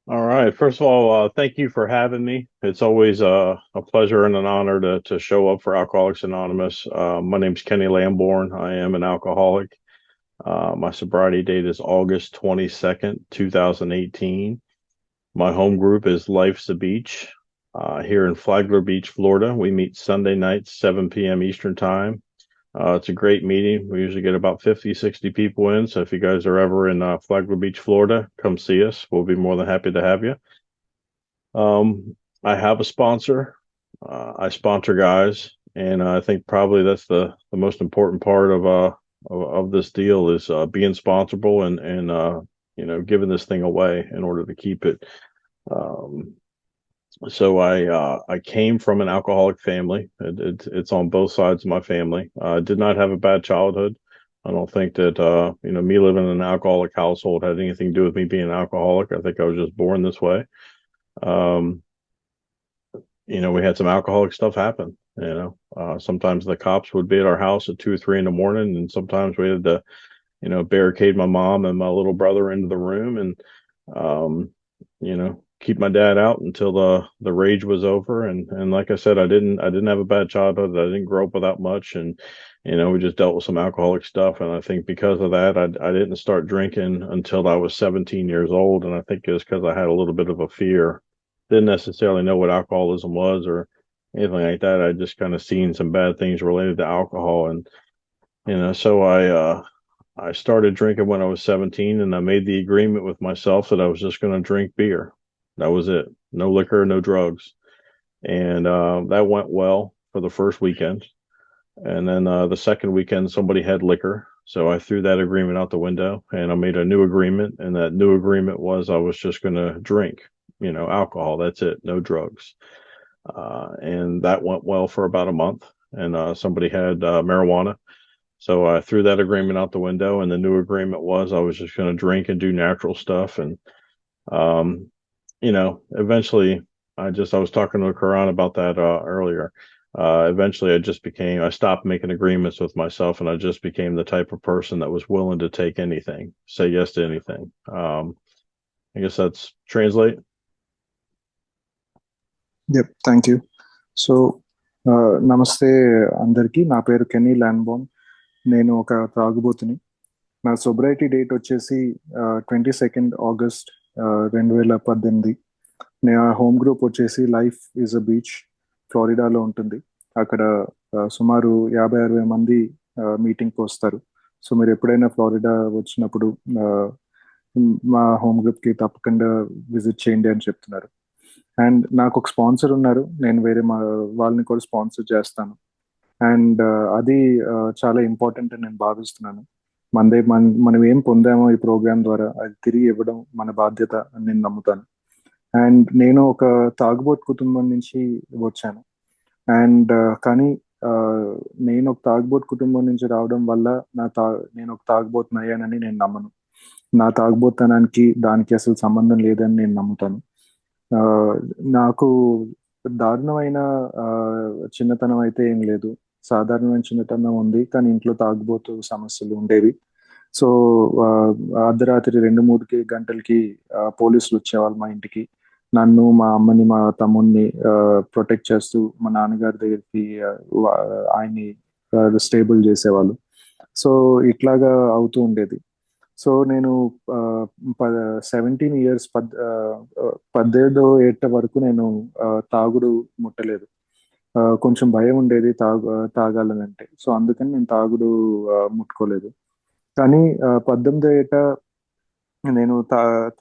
All right. First of all, thank you for having me. It's always a pleasure and an honor to show up for Alcoholics Anonymous. My name's Kenny Lamborn. I am an alcoholic. My sobriety date is August 22nd, 2018. My home group is Life's a Beach here in Flagler Beach, Florida. We meet Sunday nights, 7 p.m. Eastern Time. It's a great meeting. We usually get about 50, 60 people in. So if you guys are ever in Flagler Beach, Florida, come see us. We'll be more than happy to have you. I have a sponsor. I sponsor guys, and I think probably that's the most important part of this deal is being sponsorable and giving this thing away in order to keep it. Um, so I came from an alcoholic family. It's on both sides of my family. I did not have a bad childhood. I don't think that me living in an alcoholic household had anything to do with me being an alcoholic. I think I was just born this way. Um, we had some alcoholic stuff happen. Sometimes the cops would be at our house at 2 or 3 in the morning, and sometimes we had to, barricade my mom and my little brother into the room and, keep my dad out until the rage was over. And like I said, I didn't have a bad childhood. I didn't grow up without much, and we just dealt with some alcoholic stuff. And I think because of that, I didn't start drinking until I was 17 years old, and I think it was because I had a little bit of a fear. Didn't necessarily know what alcoholism was or anything like that. I just kind of seen some bad things related to alcohol, and so I started drinking when I was 17, and I made the agreement with myself that I was just going to drink beer. That was it. No liquor, no drugs. And that went well for the first weekend. And then the second weekend, somebody had liquor. So I threw that agreement out the window and I made a new agreement. And that new agreement was I was just going to drink, alcohol. That's it. No drugs. And that went well for about a month. And somebody had marijuana. So I threw that agreement out the window. And the new agreement was I was just going to drink and do natural stuff. And um, eventually I was talking to Karan about that earlier. Eventually I stopped making agreements with myself and I just became the type of person that was willing to take anything, say yes to anything. I guess that's translate. Yep, thank you. So నమస్తే అందరికీ. నా పేరు కెనీ ల్యాన్బోన్. నేను ఒక త్రాగుబోతుని. నా సొబ్రైటీ date వచ్చేసి 22 August 2018. నా home group వచ్చేసి లైఫ్ ఈజ్ అ బీచ్, ఫ్లోరిడాలో ఉంటుంది. అక్కడ సుమారు 50-60 మంది మీటింగ్కి వస్తారు. సో మీరు ఎప్పుడైనా ఫ్లోరిడా వచ్చినప్పుడు మా హోమ్ గ్రూప్కి తప్పకుండా విజిట్ చేయండి అని చెప్తున్నారు. అండ్ నాకు ఒక స్పాన్సర్ ఉన్నారు, నేను వేరే వాళ్ళని కూడా స్పాన్సర్ చేస్తాను. అండ్ అది చాలా ఇంపార్టెంట్ అని నేను భావిస్తున్నాను. మనం ఏం పొందామో ఈ ప్రోగ్రామ్ ద్వారా అది తిరిగి ఇవ్వడం మన బాధ్యత అని నేను నమ్ముతాను. అండ్ నేను ఒక తాగుబోతు కుటుంబం నుంచి వచ్చాను. అండ్ కానీ నేను ఒక తాగుబోతు కుటుంబం నుంచి రావడం వల్ల నేను ఒక తాగుబోతుని అయ్యానని నేను నమ్మను. నా తాగుబోతనానికి దానికి అసలు సంబంధం లేదని నేను నమ్ముతాను. నాకు దారుణమైన చిన్నతనం అయితే ఏం లేదు, సాధారణమైన చిన్నతనం ఉంది. కానీ ఇంట్లో తాగుబోతు సమస్యలు ఉండేవి. సో అర్ధరాత్రి 2-3 గంటలకి పోలీసులు వచ్చేవాళ్ళు మా ఇంటికి. నన్ను, మా అమ్మని, మా తమ్ముడిని ప్రొటెక్ట్ చేస్తూ మా నాన్నగారి దగ్గరికి ఆయన్ని స్టేబుల్ చేసేవాళ్ళు. సో ఇట్లాగా అవుతూ ఉండేది. సో నేను 17 ఇయర్స్ 18 ఏట వరకు నేను తాగుడు ముట్టలేదు. కొంచెం భయం ఉండేది తాగాలనంటే. సో అందుకని నేను తాగుడు ముట్టుకోలేదు. కానీ 18 ఏట నేను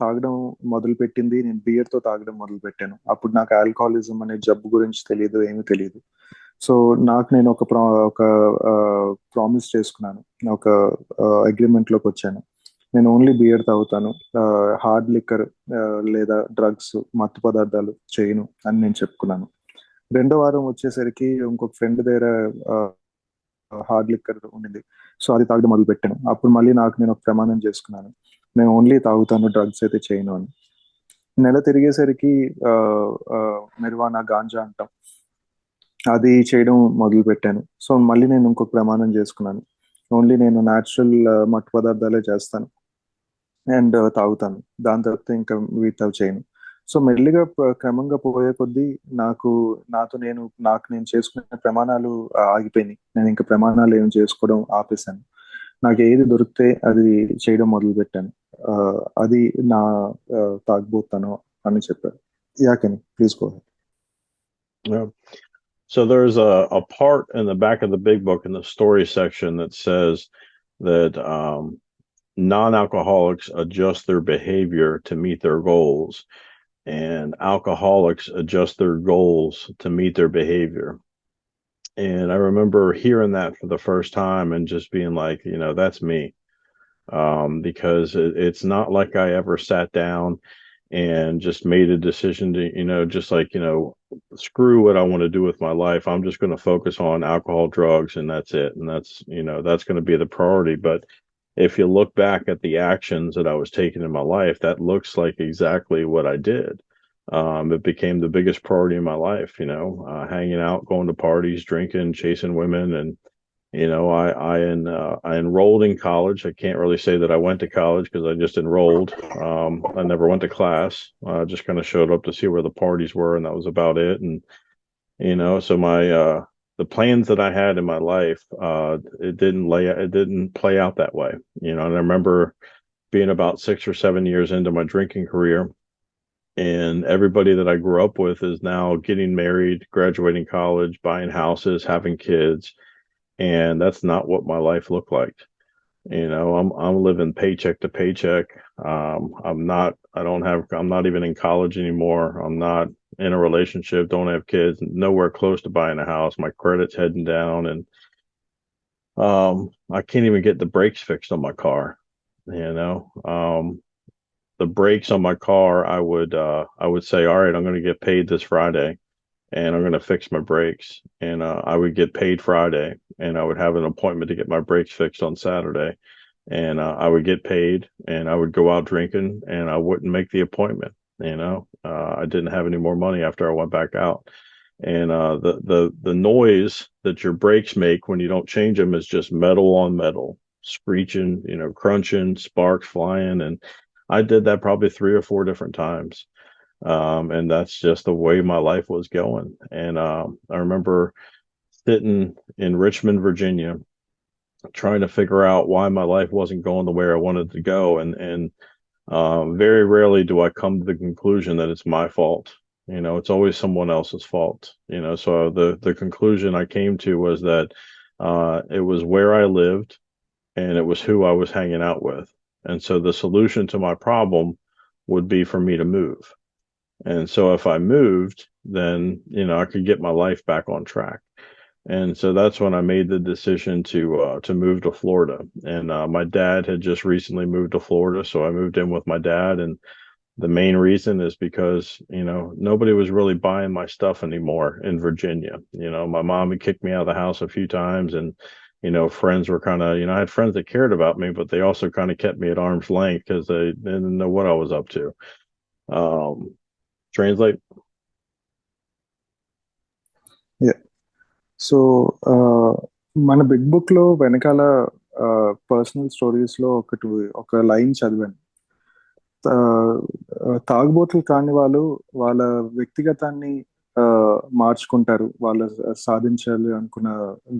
తాగడం మొదలుపెట్టింది, నేను బియర్తో తాగడం మొదలు పెట్టాను. అప్పుడు నాకు ఆల్కహాలిజం అనే జబ్బు గురించి తెలియదు, ఏమీ తెలియదు. సో నేను ఒక ప్రామిస్ చేసుకున్నాను, ఒక అగ్రిమెంట్లోకి వచ్చాను. నేను ఓన్లీ బియర్ తాగుతాను, హార్డ్ లిక్కర్ లేదా డ్రగ్స్, మత్తు పదార్థాలు చేయను అని నేను చెప్పుకున్నాను. 2వ వారం వచ్చేసరికి ఇంకొక ఫ్రెండ్ దగ్గర హార్డ్ లిక్కర్ ఉండింది. సో అది తాగడం మొదలు పెట్టాను. అప్పుడు మళ్ళీ నేను ఒక ప్రమాణం చేసుకున్నాను, నేను ఓన్లీ తాగుతాను, డ్రగ్స్ అయితే చేయను అని. నెల తిరిగేసరికి నిర్వాణ గాంజా అంటాం, అది చేయడం మొదలు పెట్టాను. సో మళ్ళీ నేను ఇంకొక ప్రమాణం చేసుకున్నాను, ఓన్లీ నేను న్యాచురల్ మత్తు పదార్థాలే చేస్తాను అండ్ తాగుతాను, దాని తర్వాత ఇంకా వీటితో చేయను. సో మెల్లిగా క్రమంగా పోయే కొద్దీ నాకు నాకు నేను చేసుకునే ప్రమాణాలు ఆగిపోయినాయి. నేను ఇంకా ప్రమాణాలు ఏం చేసుకోవడం ఆపేశాను. నాకు ఏది దొరికితే అది చేయడం మొదలు పెట్టాను. అది నా తాగబోతాను అని చెప్పారు. యాకని please go. Yeah. So there's a part in the back of the big book in the story section that says that non-alcoholics adjust their behavior to meet their goals, and alcoholics adjust their goals to meet their behavior. And I remember hearing that for the first time and just being like, that's me. Because it's not like I ever sat down and just made a decision to, just like, screw what I want to do with my life. I'm just going to focus on alcohol, drugs, and that's it. And that's going to be the priority. But if you look back at the actions that I was taking in my life, that looks like exactly what I did. It became the biggest priority in my life, hanging out, going to parties, drinking, chasing women, and I enrolled in college. I can't really say that I went to college because I just enrolled. I never went to class. I just kind of showed up to see where the parties were, and that was about it. And so my the plans that I had in my life, it didn't play out that way. And I remember being about 6 or 7 years into my drinking career, and everybody that I grew up with is now getting married, graduating college, buying houses, having kids, and that's not what my life looked like. I'm living paycheck to paycheck. I'm not even in college anymore. I'm not in a relationship, don't have kids, nowhere close to buying a house. My credit's heading down, and I can't even get the brakes fixed on my car. The brakes on my car, I would say, all right, I'm going to get paid this Friday, and I'm going to fix my brakes. And I would get paid Friday, and I would have an appointment to get my brakes fixed on Saturday. And I would get paid, and I would go out drinking, and I wouldn't make the appointment. I didn't have any more money after I went back out. And the noise that your brakes make when you don't change them is just metal on metal, screeching, crunching, sparks flying. And I did that probably 3 or 4 different times. And that's just the way my life was going. And I remember sitting in Richmond, Virginia, trying to figure out why my life wasn't going the way I wanted to go. And very rarely do I come to the conclusion that it's my fault. It's always someone else's fault. So the conclusion I came to was that it was where I lived, and it was who I was hanging out with. And so the solution to my problem would be for me to move. And so if I moved, then, I could get my life back on track. And so that's when I made the decision to move to Florida. And my dad had just recently moved to Florida, so I moved in with my dad. And the main reason is because, nobody was really buying my stuff anymore in Virginia. My mom had kicked me out of the house a few times, and friends were kind of, I had friends that cared about me, but they also kind of kept me at arm's length because they didn't know what I was up to. Translate. So మన big book లో వెనకాల personal stories లో ఒక line చదివాను. తాగుబోతులు కాని వాళ్ళు వాళ్ళ వ్యక్తిగతాన్ని మార్చుకుంటారు, వాళ్ళు సాధించాలి అనుకున్న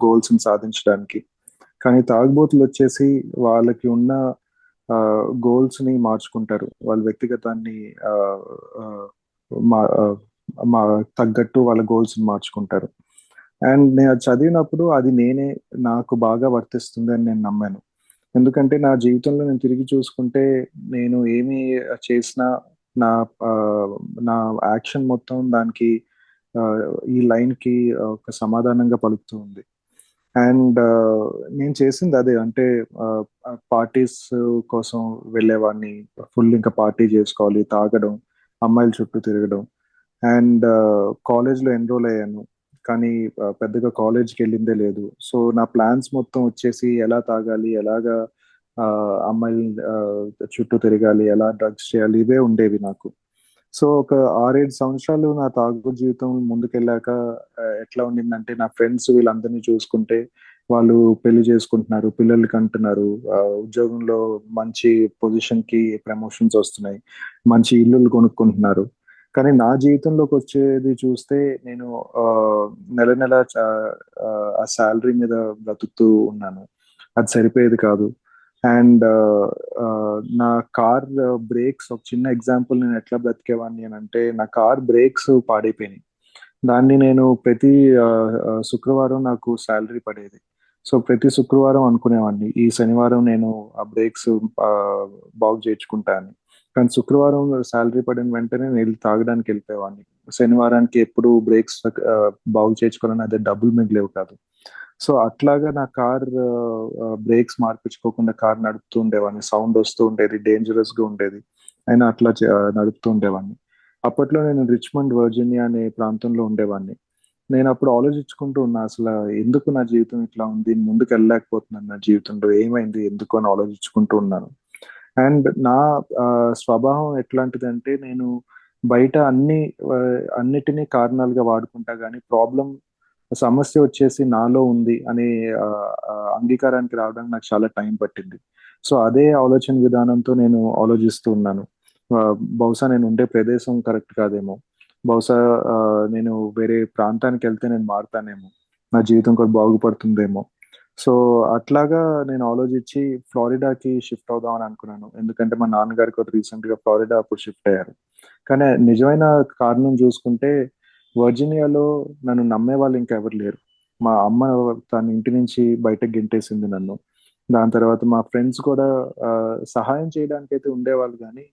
గోల్స్ ని సాధించడానికి. కానీ తాగుబోతులు వచ్చేసి వాళ్ళకి ఉన్న గోల్స్ ని మార్చుకుంటారు, వాళ్ళ వ్యక్తిగతాన్ని తగ్గట్టు వాళ్ళ గోల్స్ ని మార్చుకుంటారు. అండ్ నేను అది చదివినప్పుడు అది నాకు బాగా వర్తిస్తుంది అని నేను నమ్మాను. ఎందుకంటే నా జీవితంలో నేను తిరిగి చూసుకుంటే నేను ఏమి చేసినా నా నా యాక్షన్ మొత్తం దానికి ఈ లైన్ కి ఒక సమాధానంగా పలుకుతూ ఉంది. అండ్ నేను చేసింది అదే. అంటే పార్టీస్ కోసం వెళ్ళేవాడిని, ఫుల్ ఇంకా పార్టీ చేసుకోవాలి, తాగడం, అమ్మాయిల చుట్టూ తిరగడం. అండ్ కాలేజ్లో ఎన్రోల్ అయ్యాను, కానీ పెద్దగా కాలేజ్కి వెళ్ళిందే లేదు. సో నా ప్లాన్స్ మొత్తం వచ్చేసి ఎలా తాగాలి, ఎలాగా అమ్మాయిల చుట్టూ తిరగాలి, ఎలా డ్రగ్స్ చేయాలి, ఇవే ఉండేవి నాకు. సో ఒక 6-7 సంవత్సరాలు నా తాగు జీవితం ముందుకెళ్ళాక ఎట్లా ఉండిందంటే, నా ఫ్రెండ్స్ వీళ్ళందరినీ చూసుకుంటే వాళ్ళు పెళ్లి చేసుకుంటున్నారు, పిల్లలు కంటున్నారు, ఉద్యోగంలో మంచి పొజిషన్ కి ప్రమోషన్స్ వస్తున్నాయి, మంచి ఇల్లులు కొనుక్కుంటున్నారు. కానీ నా జీవితంలోకి వచ్చేది చూస్తే నేను ఆ, నెల నెల ఆ శాలరీ మీద బ్రతుకుతూ ఉన్నాను. అది సరిపోయేది కాదు. అండ్ నా కార్ బ్రేక్స్, ఒక చిన్న ఎగ్జాంపుల్, నేను ఎట్లా బ్రతికేవాడిని అని అంటే, నా కార్ బ్రేక్స్ పాడైపోయినాయి. దాన్ని నేను ప్రతి ఆ, శుక్రవారం నాకు శాలరీ పడేది. సో ప్రతి శుక్రవారం అనుకునేవాడిని ఈ శనివారం నేను ఆ బ్రేక్స్ బాగు చేయించుకుంటాను. కానీ శుక్రవారం శాలరీ పడిన వెంటనే నేను వెళ్ళి తాగడానికి వెళ్ళిపోయేవాడిని. శనివారానికి ఎప్పుడు బ్రేక్స్ బాగు చేయించుకోవాలని అదే డబ్బులు మిగిలేవు కాదు. సో అట్లాగా నా కార్ బ్రేక్స్ మార్పించుకోకుండా కార్ నడుపుతూ ఉండేవాడిని. సౌండ్ వస్తూ ఉండేది, డేంజరస్ గా ఉండేది, అయినా అట్లా నడుపుతూ ఉండేవాడిని. అప్పట్లో నేను రిచ్మండ్ వర్జీనియా అనే ప్రాంతంలో ఉండేవాడిని. నేను అప్పుడు ఆలోచించుకుంటూ ఉన్నా, అసలు ఎందుకు నా జీవితం ఇట్లా ఉంది, ముందుకు వెళ్ళలేకపోతున్నాను, నా జీవితంలో ఏమైంది ఎందుకు అని ఆలోచించుకుంటూ ఉన్నాను. అండ్ నా ఆ, స్వభావం ఎట్లాంటిదంటే, నేను బయట ఆ, అన్నిటినీ కారణాలుగా వాడుకుంటా, కానీ ప్రాబ్లం, సమస్య వచ్చేసి నాలో ఉంది అనే అంగీకారానికి రావడానికి నాకు చాలా టైం పట్టింది. సో అదే ఆలోచన విధానంతో నేను ఆలోచిస్తూ ఉన్నాను. ఆ, బహుశా నేను ఉండే ప్రదేశం కరెక్ట్ కాదేమో, బహుశా ఆ, నేను వేరే ప్రాంతానికి వెళ్తే నేను మారుతానేమో, నా జీవితం కూడా బాగుపడుతుందేమో. సో అట్లాగా నేను ఆలోచించి ఫ్లోరిడాకి షిఫ్ట్ అవుదామని అనుకున్నాను. ఎందుకంటే మా నాన్నగారు కూడా రీసెంట్ గా ఫ్లోరిడా అప్పుడు షిఫ్ట్ అయ్యారు. కానీ నిజమైన కారణం చూసుకుంటే, వర్జీనియాలో నన్ను నమ్మే వాళ్ళు ఇంకెవరు లేరు. మా అమ్మ తన ఇంటి నుంచి బయటకు గెంటేసింది నన్ను. దాని తర్వాత మా ఫ్రెండ్స్ కూడా ఆ, సహాయం చేయడానికి అయితే ఉండేవాళ్ళు, కానీ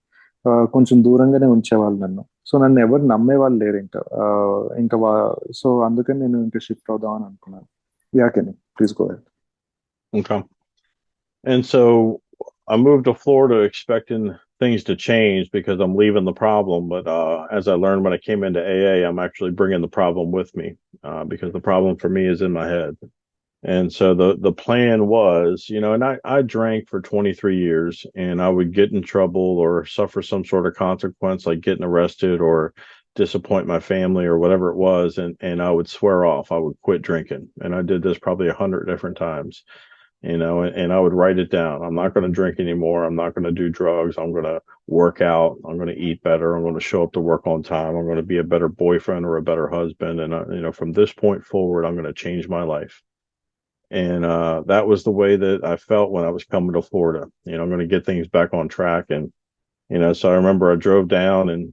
కొంచెం దూరంగానే ఉంచేవాళ్ళు నన్ను. సో నన్ను ఎవరు నమ్మేవాళ్ళు లేరు ఇంకా. సో అందుకని నేను ఇంకా షిఫ్ట్ అవుదాం అని అనుకున్నాను. యాకెని please go. Okay. And so I moved to Florida expecting things to change because I'm leaving the problem. But as I learned when I came into AA, I'm actually bringing the problem with me because the problem for me is in my head. And so the plan was, and I drank for 23 years and I would get in trouble or suffer some sort of consequence, like getting arrested or disappoint my family or whatever it was. And I would swear off, I would quit drinking. And I did this probably 100 different times, and I would write it down. I'm not going to drink anymore. I'm not going to do drugs. I'm going to work out. I'm going to eat better. I'm going to show up to work on time. I'm going to be a better boyfriend or a better husband. And, from this point forward, I'm going to change my life. And that was the way that I felt when I was coming to Florida. I'm going to get things back on track. And, so I remember I drove down and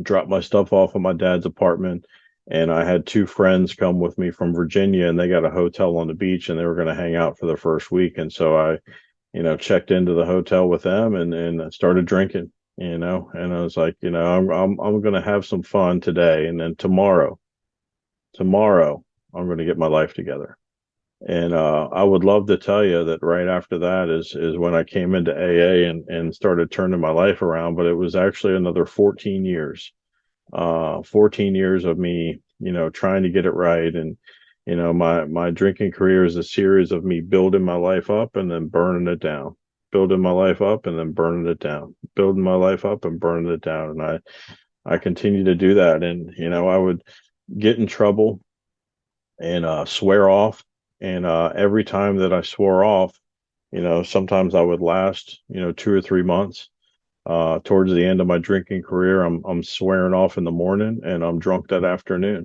dropped my stuff off at my dad's apartment. And I had two friends come with me from Virginia, and they got a hotel on the beach, and they were going to hang out for the first week. And so I, checked into the hotel with them and started drinking. And I was like, I'm going to have some fun today, and then tomorrow, I'm going to get my life together. And I would love to tell you that right after that is when I came into AA and started turning my life around, but it was actually another 14 years. 14 years of me, trying to get it right. And, my drinking career is a series of me building my life up and then burning it down, building my life up and then burning it down, building my life up and burning it down. And I continue to do that. And, I would get in trouble and swear off. And every time that I swore off, sometimes I would last, 2 or 3 months. Towards the end of my drinking career, I'm swearing off in the morning and I'm drunk that afternoon.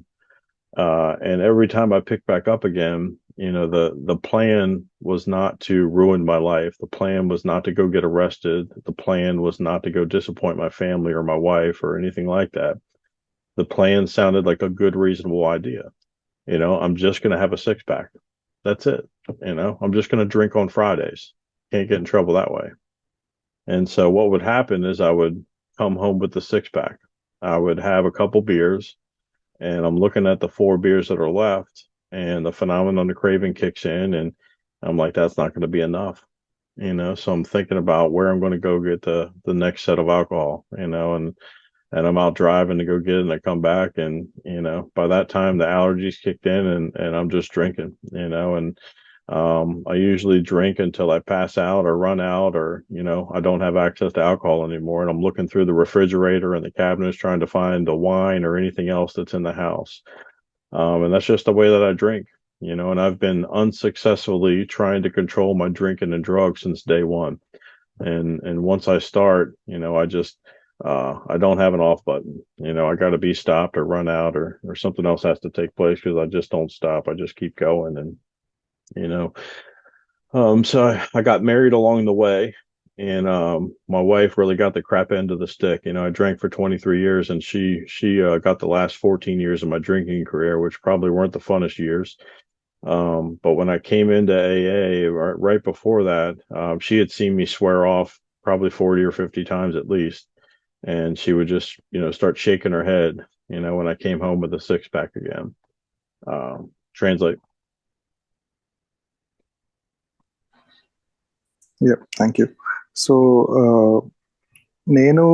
And every time I pick back up again, the plan was not to ruin my life. The plan was not to go get arrested. The plan was not to go disappoint my family or my wife or anything like that. The plan sounded like a good, reasonable idea. I'm just going to have a six pack. That's it. I'm just going to drink on Fridays. Can't get in trouble that way. And so what would happen is I would come home with the six pack. I would have a couple beers, and I'm looking at the four beers that are left, and the phenomenon of craving kicks in, and I'm like, that's not going to be enough. So I'm thinking about where I'm going to go get the next set of alcohol, and I'm out driving to go get it, and I come back, and by that time the allergies kicked in, and I'm just drinking, and I usually drink until I pass out or run out, or I don't have access to alcohol anymore, and I'm looking through the refrigerator and the cabinets trying to find the wine or anything else that's in the house. And that's just the way that I drink, and I've been unsuccessfully trying to control my drinking and drugs since day one. And once I start, I don't have an off button. I got to be stopped or run out or something else has to take place because I just don't stop. I just keep going. And, you know, so I got married along the way, and my wife really got the crap end of the stick. I drank for 23 years, and she got the last 14 years of my drinking career, which probably weren't the funnest years. But when I came into AA right before that, she had seen me swear off probably 40 or 50 times at least, and she would just start shaking her head. When I came home with a six pack again. Translate. Yeah, thank you. So నేను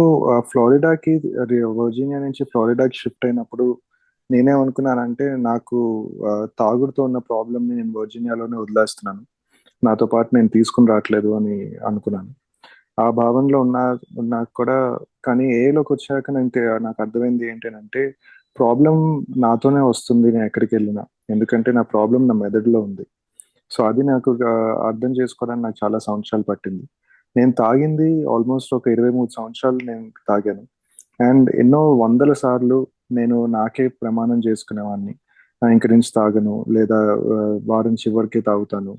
ఫ్లోరిడాకి, Virginia నుంచి ఫ్లోరిడాకి shift అయినప్పుడు నేనేమనుకున్నానంటే నాకు తాగుడుతో ఉన్న ప్రాబ్లమ్ని నేను వర్జీనియాలోనే వదిలేస్తున్నాను, నాతో పాటు నేను తీసుకుని రావట్లేదు అని అనుకున్నాను. ఆ భావనలో నాకు కూడా. కానీ ఏలోకి వచ్చాక నాకు అర్థమైంది ఏంటంటే ప్రాబ్లం నాతోనే వస్తుంది నేను ఎక్కడికి వెళ్ళినా, ఎందుకంటే నా ప్రాబ్లం నా మెదడులో ఉంది. సో అది నాకు అర్థం చేసుకోవడానికి నాకు చాలా సంవత్సరాలు పట్టింది. నేను తాగింది ఆల్మోస్ట్ ఒక 23 సంవత్సరాలు నేను తాగాను. అండ్ ఎన్నో వందల సార్లు నేను నాకే ప్రమాణం చేసుకునేవాడిని, ఇంక నుంచి తాగను, లేదా వారం చివరికి తాగుతాను,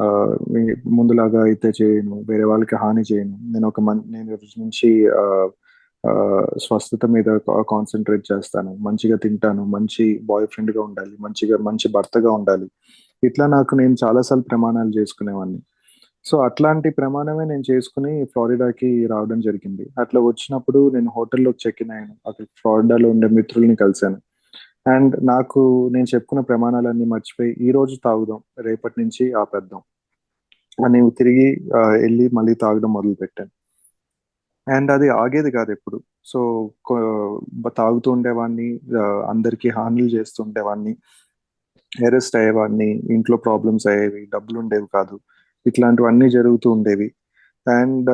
ఆ, ముందులాగా అయితే చేయను, వేరే వాళ్ళకి హాని చేయను, నేను ఈ రోజు నుంచి ఆ, ఆ, స్వస్థత మీద కాన్సన్ట్రేట్ చేస్తాను, మంచిగా తింటాను, మంచి బాయ్ ఫ్రెండ్గా ఉండాలి, మంచి భర్తగా ఉండాలి. ఇట్లా నేను చాలాసార్లు ప్రమాణాలు చేసుకునేవాడిని. సో అట్లాంటి ప్రమాణమే నేను చేసుకుని ఫ్లోరిడాకి రావడం జరిగింది. అట్లా వచ్చినప్పుడు నేను హోటల్లో చెక్ ఇన్ అయ్యాను, అక్కడ ఫ్లోరిడాలో ఉండే మిత్రుల్ని కలిశాను. అండ్ నేను చెప్పుకున్న ప్రమాణాలన్నీ మర్చిపోయి ఈ రోజు తాగుదాం, రేపటి నుంచి ఆపేద్దాం అని తిరిగి వెళ్ళి మళ్ళీ తాగడం మొదలు పెట్టాను. అండ్ అది ఆగేది కాదు ఎప్పుడు. సో తాగుతూ ఉండేవాడిని, అందరికీ హానిలు చేస్తూ ఉండేవాడిని, అరెస్ట్ అయ్యేవాడిని, ఇంట్లో ప్రాబ్లమ్స్ అయ్యేవి, డబ్బులు ఉండేవి కాదు, ఇట్లాంటివన్నీ జరుగుతూ ఉండేవి. అండ్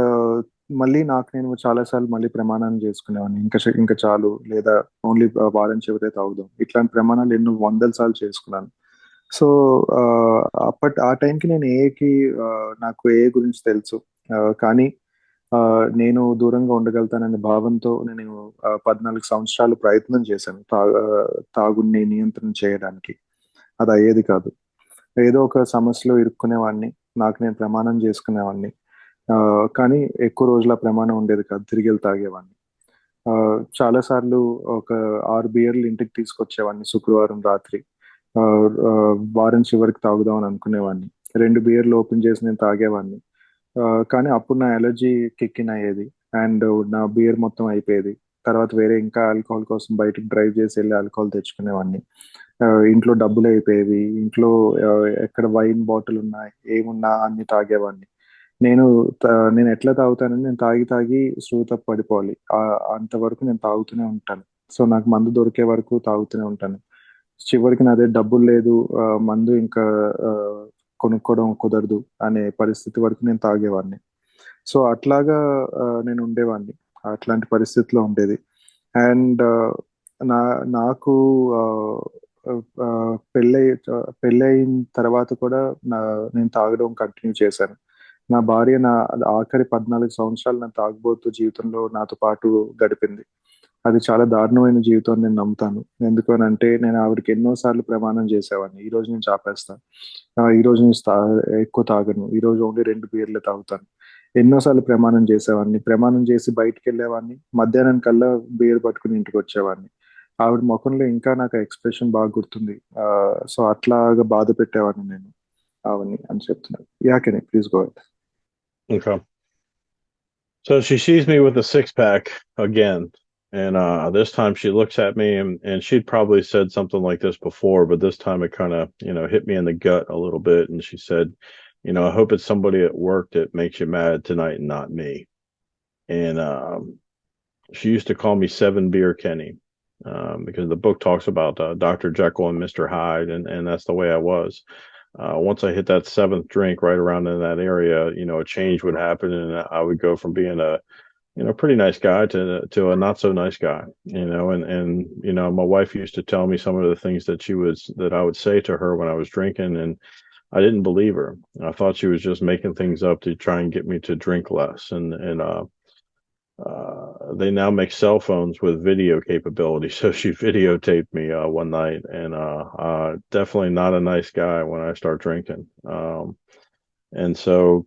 మళ్ళీ నేను చాలాసార్లు మళ్ళీ ప్రమాణాలు చేసుకునేవాడిని, ఇంకా చాలు, లేదా ఓన్లీ వారం చివరే తాగుదాం, ఇట్లాంటి ప్రమాణాలు ఎన్నో వందల సార్లు చేసుకున్నాను. సో ఆ టైంకి నేను నాకు ఏ గురించి తెలుసు. కానీ నేను దూరంగా ఉండగలుగుతాననే భావంతో నేను 14 సంవత్సరాలు ప్రయత్నం చేశాను తాగుని నియంత్రణ చేయడానికి. అది అయ్యేది కాదు. ఏదో ఒక సమస్యలో ఇరుక్కునేవాడిని, నేను ప్రమాణం చేసుకునేవాడిని. ఆ, కానీ ఎక్కువ రోజుల ప్రమాణం ఉండేది కాదు, తిరిగి వెళ్ళి తాగేవాడిని. ఆ, చాలా సార్లు ఒక 6 బియర్లు ఇంటికి తీసుకొచ్చేవాడిని శుక్రవారం రాత్రి. ఆ, ఆ, వారం చివరికి తాగుదాం అని అనుకునేవాడిని. 2 బియర్లు ఓపెన్ చేసి నేను తాగేవాడిని. కానీ అప్పుడు నా ఎలర్జీ కిక్ ఇన్ అయ్యేది, అండ్ నా బియర్ మొత్తం అయిపోయేది. తర్వాత వేరే ఇంకా ఆల్కహాల్ కోసం బయటకు డ్రైవ్ చేసి వెళ్ళి ఆల్కహాల్ తెచ్చుకునేవాడిని. ఇంట్లో డబ్బులు అయిపోయేవి, ఇంట్లో ఎక్కడ వైన్ బాటిల్ ఉన్నా ఏమున్నా అన్ని తాగేవాడిని. నేను నేను ఎట్లా తాగుతానని, నేను తాగి తాగి స్రూత పడిపోవాలి, అంతవరకు నేను తాగుతూనే ఉంటాను. సో నాకు మందు దొరికే వరకు తాగుతూనే ఉంటాను. చివరికి నా దగ్గర డబ్బులు లేదు, మందు ఇంకా ఆ, కొనుక్కోవడం కుదరదు అనే పరిస్థితి వరకు నేను తాగేవాడిని. సో అట్లాగా నేను ఉండేవాడిని, అట్లాంటి పరిస్థితిలో ఉండేది. అండ్ నా నాకు ఆ, ఆ, పెళ్ళై పెళ్ళయిన తర్వాత కూడా నేను తాగడం కంటిన్యూ చేశాను. నా భార్య ఆఖరి 14 సంవత్సరాలు నా తాగుబోతు జీవితంలో నాతో పాటు గడిపింది. అది చాలా దారుణమైన జీవితం అని నేను నమ్ముతాను. ఎందుకు అని అంటే నేను ఆవిడకి ఎన్నోసార్లు ప్రమాణం చేసేవాడిని, ఈ రోజు నుంచి ఆపేస్తాను, ఈ రోజు నుంచి ఎక్కువ తాగను, ఈ రోజు ఓన్లీ 2 బియర్లు తాగుతాను. ఎన్నోసార్లు ప్రమాణం చేసేవాడిని, ప్రమాణం చేసి బయటికి వెళ్ళేవాడిని, మధ్యాహ్నం కల్లా బియర్ పట్టుకుని ఇంటికి వచ్చేవాడిని. ఆవిడ ముఖంలో ఇంకా నాకు ఎక్స్ప్రెషన్ బాగా గుర్తుంది. సో అట్లాగా బాధ పెట్టేవాడిని నేను ఆవిడని అని చెప్తున్నాను. యాకే please go. Okay. So she sees me with a six pack again. And this time she looks at me, and she'd probably said something like this before, but this time it kind of, hit me in the gut a little bit. And she said, I hope it's somebody at work that makes you mad tonight and not me. And she used to call me Seven Beer Kenny, because the book talks about Dr. Jekyll and Mr. Hyde, and that's the way I was. Once I hit that seventh drink right around in that area, a change would happen, and I would go from being a pretty nice guy to a not so nice guy. And my wife used to tell me some of the things that I would say to her when I was drinking, and I didn't believe her. I thought she was just making things up to try and get me to drink less. And they now make cell phones with video capability. So she videotaped me one night, and definitely not a nice guy when I start drinking. And so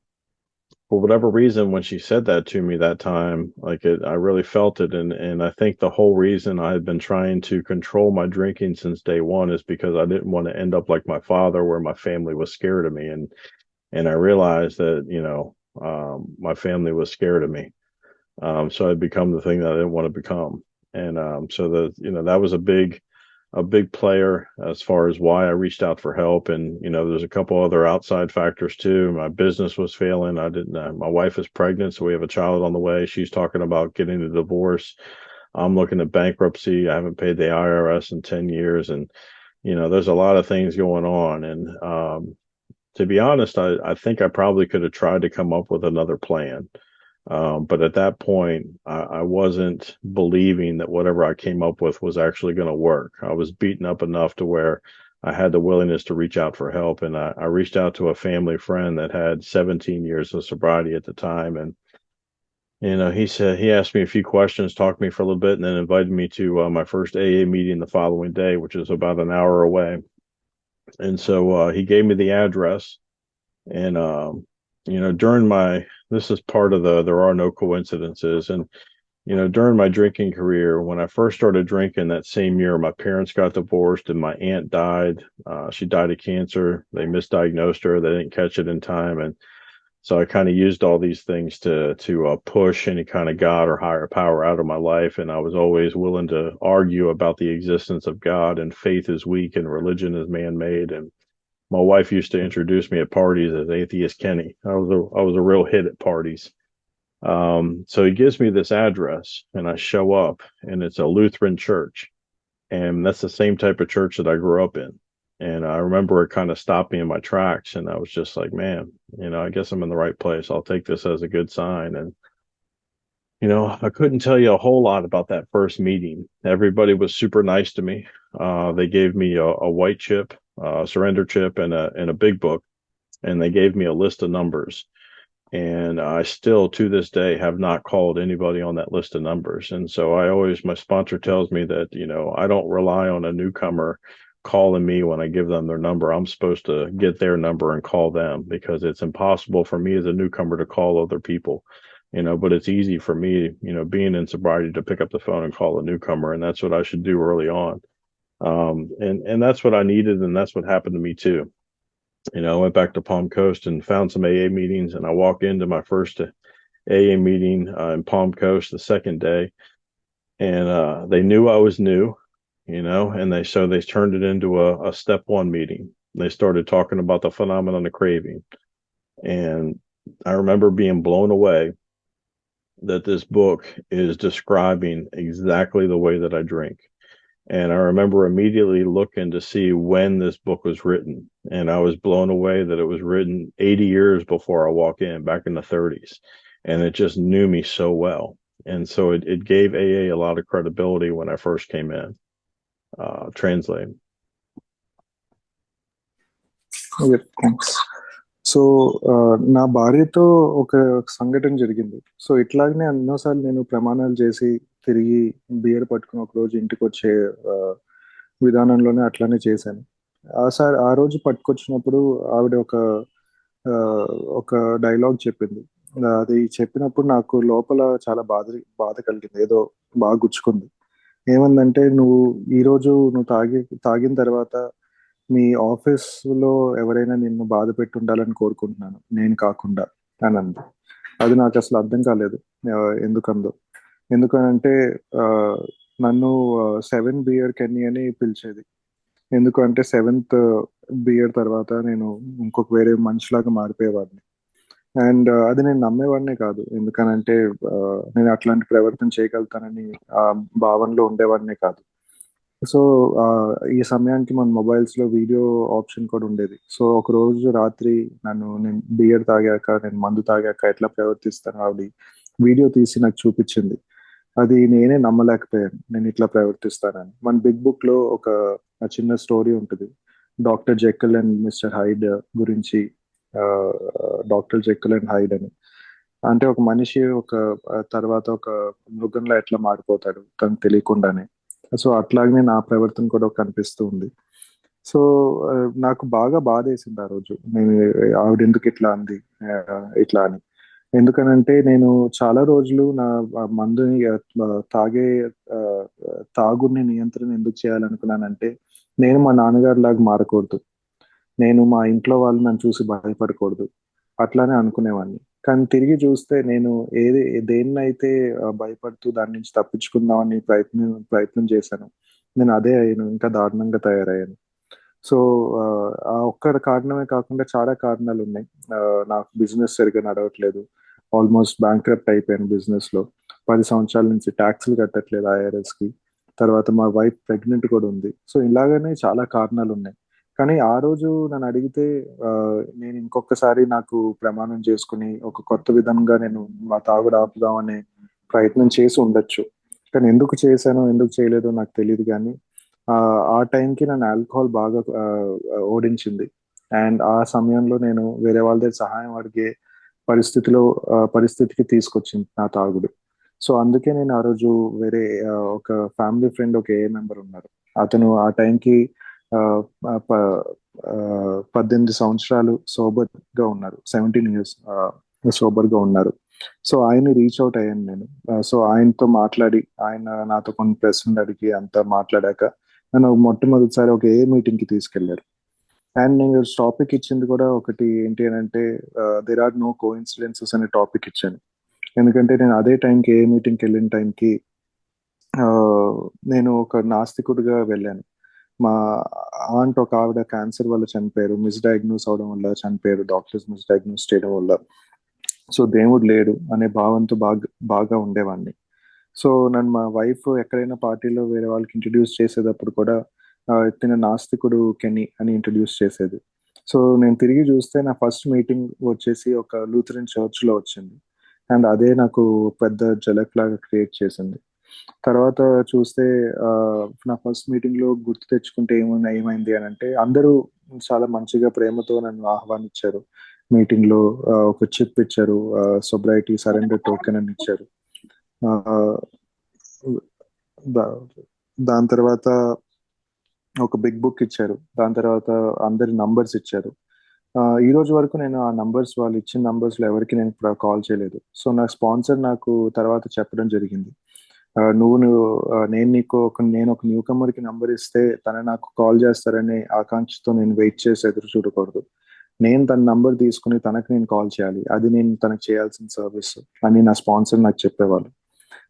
for whatever reason, when she said that to me that time, I really felt it, and I think the whole reason I had been trying to control my drinking since day one is because I didn't want to end up like my father, where my family was scared of me, and I realized that my family was scared of me. So I'd become the thing that I didn't want to become. And so that was a big player as far as why I reached out for help. And there's a couple other outside factors too. My business was failing. I didn't. My wife is pregnant, so we have a child on the way. She's talking about getting a divorce. I'm looking at bankruptcy. I haven't paid the IRS in 10 years, and there's a lot of things going on. And to be honest, I think I probably could have tried to come up with another plan. But at that point, I wasn't believing that whatever I came up with was actually going to work. I was beaten up enough to where I had the willingness to reach out for help. And I reached out to a family friend that had 17 years of sobriety at the time. And, he asked me a few questions, talked to me for a little bit, and then invited me to my first AA meeting the following day, which is about an hour away. And so he gave me the address. And during my this is part of the there are no coincidences. And during my drinking career, when I first started drinking that same year, my parents got divorced and my aunt died. She died of cancer. They misdiagnosed her. They didn't catch it in time, and so I kind of used all these things to push any kind of God or higher power out of my life. And I was always willing to argue about the existence of God, and faith is weak and religion is man-made. And my wife used to introduce me at parties as Atheist Kenny. I was a real hit at parties. So he gives me this address, and I show up, and it's a Lutheran church, and that's the same type of church that I grew up in. And I remember it kind of stopped me in my tracks, and I was just like, man, I guess I'm in the right place. I'll take this as a good sign. And I couldn't tell you a whole lot about that first meeting. Everybody was super nice to me. They gave me a white chip, surrender chip, and a big book, and they gave me a list of numbers. And I still, to this day, have not called anybody on that list of numbers. And so my sponsor tells me that, I don't rely on a newcomer calling me when I give them their number. I'm supposed to get their number and call them, because it's impossible for me as a newcomer to call other people, but it's easy for me, being in sobriety, to pick up the phone and call a newcomer. And that's what I should do early on. And that's what I needed. And that's what happened to me too. I went back to Palm Coast and found some AA meetings, and I walked into my first AA meeting in Palm Coast the second day, and they knew I was new, and they turned it into a step one meeting. They started talking about the phenomenon of craving, and I remember being blown away that this book is describing exactly the way that I drink. And I remember immediately looking to see when this book was written. And I was blown away that it was written 80 years before I walk in, back in the 30s. And it just knew me so well. And so it gave AA a lot of credibility when I first came in, translating. Okay, thanks. So నా భార్యతో ఒక సంఘటన జరిగింది. So ఇట్లాగనే ఎన్నోసార్లు నేను ప్రమాణాలు చేసి తిరిగి బియర్ పట్టుకుని ఒక రోజు ఇంటికి వచ్చే విధానంలోనే అట్లానే చేశాను. ఆ రోజు పట్టుకొచ్చినప్పుడు ఆవిడ ఆ, ఒక డైలాగ్ చెప్పింది. అది చెప్పినప్పుడు నాకు లోపల చాలా బాధ కలిగింది. ఏదో బాగా గుచ్చుకుంది. ఏమందంటే, నువ్వు తాగిన తర్వాత మీ ఆఫీస్లో ఎవరైనా నిన్ను బాధ పెట్టి ఉండాలని కోరుకుంటున్నాను, నేను కాకుండా అని అంది. అది నాకు అసలు అర్థం కాలేదు ఎందుకందో. ఎందుకనంటే ఆ, నన్ను 7 బియర్ కెన్నీ అని పిలిచేది. ఎందుకంటే 7th బియర్ తర్వాత నేను ఇంకొక వేరే మనిషిలాగా మారిపోయేవాడిని. అండ్ అది నేను నమ్మేవాడినే కాదు. ఎందుకనంటే నేను అట్లాంటి ప్రవర్తన చేయగలుగుతానని ఆ భావనలో ఉండేవాడినే కాదు. సో ఈ సమయానికి మన మొబైల్స్లో వీడియో ఆప్షన్ కూడా ఉండేది. సో ఒక రోజు రాత్రి నేను బియర్ తాగాక, నేను మందు తాగాక ఎట్లా ప్రవర్తిస్తాను ఆవిడ వీడియో తీసి నాకు చూపించింది. అది నేనే నమ్మలేకపోయాను, నేను ఇట్లా ప్రవర్తిస్తానని. మన బిగ్ బుక్ లో ఒక చిన్న స్టోరీ ఉంటుంది, డాక్టర్ జెక్కల్ అండ్ మిస్టర్ హైడ్ గురించి. డాక్టర్ జెక్కల్ అండ్ హైడ్ అని అంటే ఒక మనిషి ఒక తర్వాత ఒక మృగంలో ఎట్లా మారిపోతాడు తనకు తెలియకుండానే. సో అట్లాగనే నా ప్రవర్తన కూడా కనిపిస్తూ ఉంది. సో నాకు బాగా బాధేసింది ఆ రోజు. నేను ఆవిడ ఎందుకు ఇట్లా అంది, ఇట్లా అని. ఎందుకనంటే నేను చాలా రోజులు నా మందుని తాగే ఆ, తాగుడిని నియంత్రణ ఎందుకు చేయాలనుకున్నానంటే, నేను మా నాన్నగారి లాగా మారకూడదు, నేను మా ఇంట్లో వాళ్ళు నన్ను చూసి భయపడకూడదు, అట్లానే అనుకునేవాడిని. కానీ తిరిగి చూస్తే నేను ఏది దేన్నైతే భయపడుతూ దాని నుంచి తప్పించుకుందామని ప్రయత్నం చేశాను, నేను అదే అయ్యాను, ఇంకా దారుణంగా తయారయ్యాను. సో ఆ ఒక్క కారణమే కాకుండా చాలా కారణాలు ఉన్నాయి. ఆ, నాకు బిజినెస్ సరిగ్గా నడవట్లేదు. ఆల్మోస్ట్ బ్యాంక్రప్ట్ అయిపోయాను బిజినెస్ లో. 10 సంవత్సరాల నుంచి ట్యాక్స్లు కట్టట్లేదు ఐఆర్ఎస్ కి. తర్వాత మా వైఫ్ ప్రెగ్నెంట్ కూడా ఉంది. సో ఇలాగనే చాలా కారణాలు ఉన్నాయి. కానీ ఆ రోజు నన్ను అడిగితే ఆ, నేను ఇంకొకసారి నాకు ప్రమాణం చేసుకుని ఒక కొత్త విధంగా నేను మా తాగుడు ఆపుదామనే ప్రయత్నం చేసి ఉండొచ్చు. కానీ ఎందుకు చేశానో ఎందుకు చేయలేదో నాకు తెలియదు. కానీ ఆ ఆ టైంకి నన్ను ఆల్కహాల్ బాగా ఓడించింది. అండ్ ఆ సమయంలో నేను వేరే వాళ్ళ దగ్గర సహాయం అడిగే పరిస్థితిలో పరిస్థితికి తీసుకొచ్చింది నా తాగుడు. సో అందుకే నేను ఆ రోజు వేరే ఒక ఫ్యామిలీ ఫ్రెండ్, ఒక ఏ మెంబర్ ఉన్నారు. అతను ఆ టైంకి ఆ, ఆ, ప- 18 సంవత్సరాలు సోబర్ గా ఉన్నారు, 17 years సోబర్ గా ఉన్నారు. సో ఆయన రీచ్ అవుట్ అయ్యాను నేను. సో ఆయనతో మాట్లాడి, ఆయన నాతో కొన్ని ప్రశ్నలు అడిగి అంతా మాట్లాడాక నన్ను మొట్టమొదటిసారి ఒక ఏ మీటింగ్ కి తీసుకెళ్లారు. అండ్ నేను టాపిక్ ఇచ్చింది కూడా ఒకటి ఏంటి అని అంటే, there are no coincidences అనే టాపిక్ ఇచ్చాను. ఎందుకంటే నేను అదే టైంకి ఏ మీటింగ్కి వెళ్ళిన టైంకి ఆ, నేను ఒక నాస్తికుడిగా వెళ్ళాను. మా ఆంట్ ఒక ఆవిడ క్యాన్సర్ వల్ల చనిపోయారు, మిస్డయాగ్నోస్ అవడం వల్ల చనిపోయారు, డాక్టర్స్ మిస్డయాగ్నోస్ చేయడం వల్ల. సో దేవుడు లేడు అనే భావంతో బాగా బాగా ఉండేవాడిని. సో నన్ను మా వైఫ్ ఎక్కడైనా పార్టీలో వేరే వాళ్ళకి ఇంట్రడ్యూస్ చేసేటప్పుడు కూడా తిన నాస్తికుడు కెని అని ఇంట్రడ్యూస్ చేసేది. సో నేను తిరిగి చూస్తే నా ఫస్ట్ మీటింగ్ వచ్చేసి ఒక లూథరన్ చర్చ్ లో వచ్చింది. అండ్ అదే నాకు పెద్ద జలక్ లాగా క్రియేట్ చేసింది. తర్వాత చూస్తే ఆ, నా ఫస్ట్ మీటింగ్ లో గుర్తు తెచ్చుకుంటే ఏమైంది అని అంటే, అందరూ చాలా మంచిగా ప్రేమతో నన్ను ఆహ్వానించారు. మీటింగ్ లో ఒక చిప్ ఇచ్చారు, సొబ్రైటీ సరెండర్ టోకెన్ అని ఇచ్చారు. ఆ, దా- దాని తర్వాత ఒక బిగ్ బుక్ ఇచ్చారు. దాని తర్వాత అందరి నంబర్స్ ఇచ్చారు. ఈ రోజు వరకు నేను ఆ నంబర్స్, వాళ్ళు ఇచ్చిన నంబర్స్ లో ఎవరికి నేను కాల్ చేయలేదు. సో నా స్పాన్సర్ నాకు తర్వాత చెప్పడం జరిగింది, నువ్వు నేను ఒక న్యూ కమర్ కి నంబర్ ఇస్తే తన నాకు కాల్ చేస్తారనే ఆకాంక్షతో నేను వెయిట్ చేసి ఎదురు చూడకూడదు. నేను తన నంబర్ తీసుకుని తనకు నేను కాల్ చేయాలి, అది నేను తనకు చేయాల్సిన సర్వీస్ అని నా స్పాన్సర్ నాకు చెప్పేవాళ్ళు.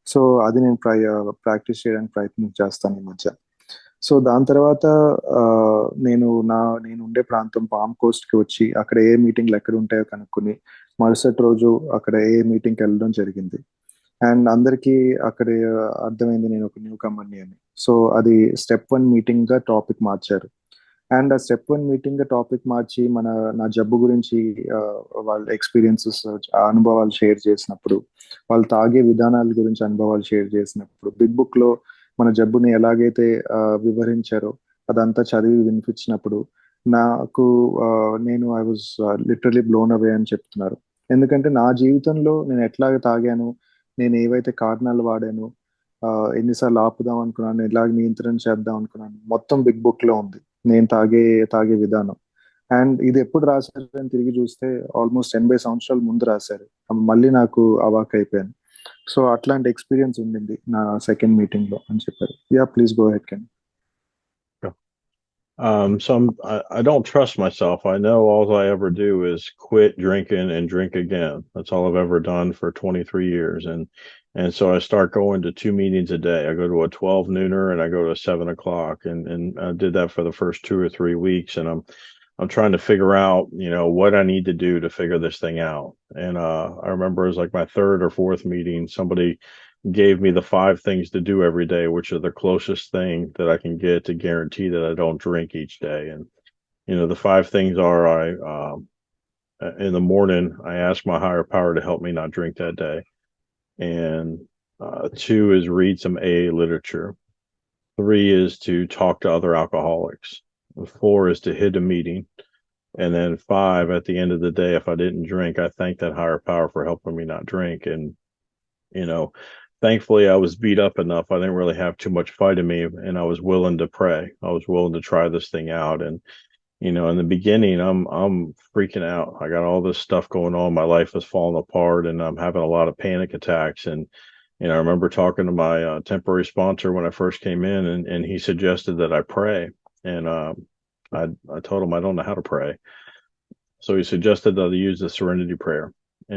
సో అది నేను ప్రాక్టీస్ చేయడానికి ప్రయత్నం చేస్తాను ఈ మధ్య. సో దాని తర్వాత ఆ, నేను ఉండే ప్రాంతం పామ్ కోస్ట్ కి వచ్చి అక్కడ ఏ మీటింగ్లు ఎక్కడ ఉంటాయో కనుక్కొని మరుసటి రోజు అక్కడ ఏ మీటింగ్కి వెళ్ళడం జరిగింది. అండ్ అందరికీ అక్కడ అర్థమైంది నేను ఒక న్యూ కమర్ని అని. సో అది స్టెప్ 1 మీటింగ్ గా టాపిక్ మార్చారు. అండ్ ఆ స్టెప్ 1 మీటింగ్ గా టాపిక్ మార్చి నా జబ్బు గురించి ఆ, వాళ్ళ ఎక్స్పీరియన్సెస్, ఆ అనుభవాలు షేర్ చేసినప్పుడు, వాళ్ళు తాగే విధానాల గురించి అనుభవాలు షేర్ చేసినప్పుడు, బిగ్ బుక్ లో మన జబ్బుని ఎలాగైతే వివరించారో అదంతా చదివి వినిపించినప్పుడు నాకు ఆ, నేను I was literally blown away అని చెప్తున్నారు. ఎందుకంటే నా జీవితంలో నేను ఎట్లాగ తాగాను, నేను ఏవైతే కారణాలు వాడాను, ఆ, ఎన్నిసార్లు ఆపుదాం అనుకున్నాను, ఎలాగ నియంత్రణ చేద్దాం అనుకున్నాను, మొత్తం బిగ్ బుక్ లో ఉంది. నేను తాగే విధానం. అండ్ ఇది ఎప్పుడు రాశారు అని తిరిగి చూస్తే ఆల్మోస్ట్ 80 సంవత్సరాల ముందు రాశారు. మళ్ళీ నాకు అవాక్ అయిపోయాను. సో అట్లాంటి ఎక్స్పీరియన్స్ ఉండింది నా సెకండ్ మీటింగ్ లో అని చెప్పారు. Yeah please go head can. I don't trust myself. I know all I ever do is quit drinking and drink again. That's all I've ever done for 23 years. And so I start going to two meetings a day. I go to a 12 nooner and I go to 7 o'clock. And I did that for the first 2 or 3 weeks. And I'm trying to figure out, what I need to do to figure this thing out. And I remember it was like my third or fourth meeting, somebody gave me the 5 things to do every day, which are the closest thing that I can get to guarantee that I don't drink each day. And the 5 things are: in the morning I ask my higher power to help me not drink that day, and 2 is read some AA literature. 3 is to talk to other alcoholics. 4 is to hit a meeting. And then five, at the end of the day, if I didn't drink, I thanked that higher power for helping me not drink. And, you know, thankfully I was beat up enough. I didn't really have too much fight in me, and I was willing to pray. I was willing to try this thing out. And, in the beginning, I'm freaking out. I got all this stuff going on. My life is falling apart, and I'm having a lot of panic attacks. And I remember talking to my temporary sponsor when I first came in, and he suggested that I pray. And I told him I don't know how to pray, so he suggested that I use the Serenity Prayer.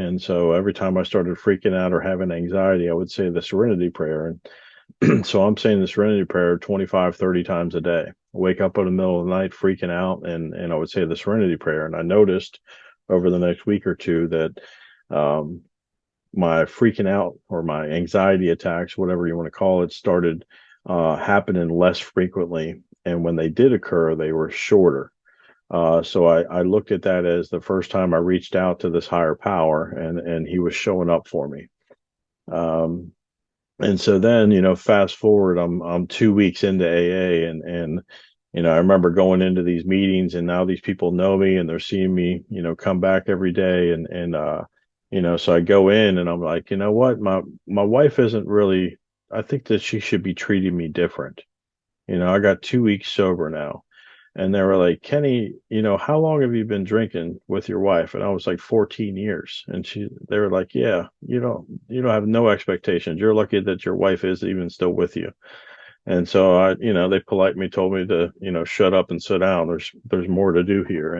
And so every time I started freaking out or having anxiety, I would say the Serenity Prayer. And so I'm saying the Serenity Prayer 25, 30 times a day. Wake up in the middle of the night freaking out, and I would say the Serenity Prayer. And I noticed over the next week or two that um, my freaking out or my anxiety attacks, whatever you want to call it, started happening less frequently. And when they did occur, they were shorter. So I looked at that as the first time I reached out to this higher power, and he was showing up for me. Um, and so then, fast forward, I'm 2 weeks into AA, and I remember going into these meetings, and now these people know me and they're seeing me, come back every day, and so I go in and I'm like, you know what, my wife isn't really. I think that she should be treating me different. I got 2 weeks sober now, and they were like, Kenny, how long have you been drinking with your wife? And I was like, 14 years. And they were like, yeah, you don't have no expectations. You're lucky that your wife is even still with you. And so they politely told me to, shut up and sit down. There's more to do here.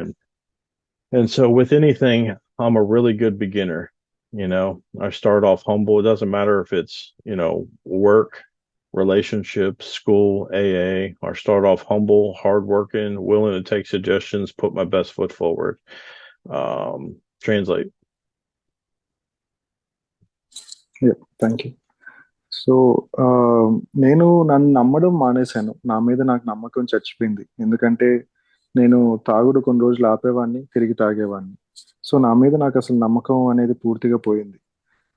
And so with anything, I'm a really good beginner. I start off humble. It doesn't matter if it's, work, relationships, school, AA. I start off humble, hardworking, willing to take suggestions, put my best foot forward. Translate. Thank you. So నేను నన్ను నమ్మడం మానేశాను. నా మీద నాకు నమ్మకం చచ్చిపోయింది. ఎందుకంటే నేను తాగుడు కొన్ని రోజులు ఆపేవాడిని, తిరిగి తాగేవాడిని. సో నా మీద నాకు అసలు నమ్మకం అనేది పూర్తిగా పోయింది.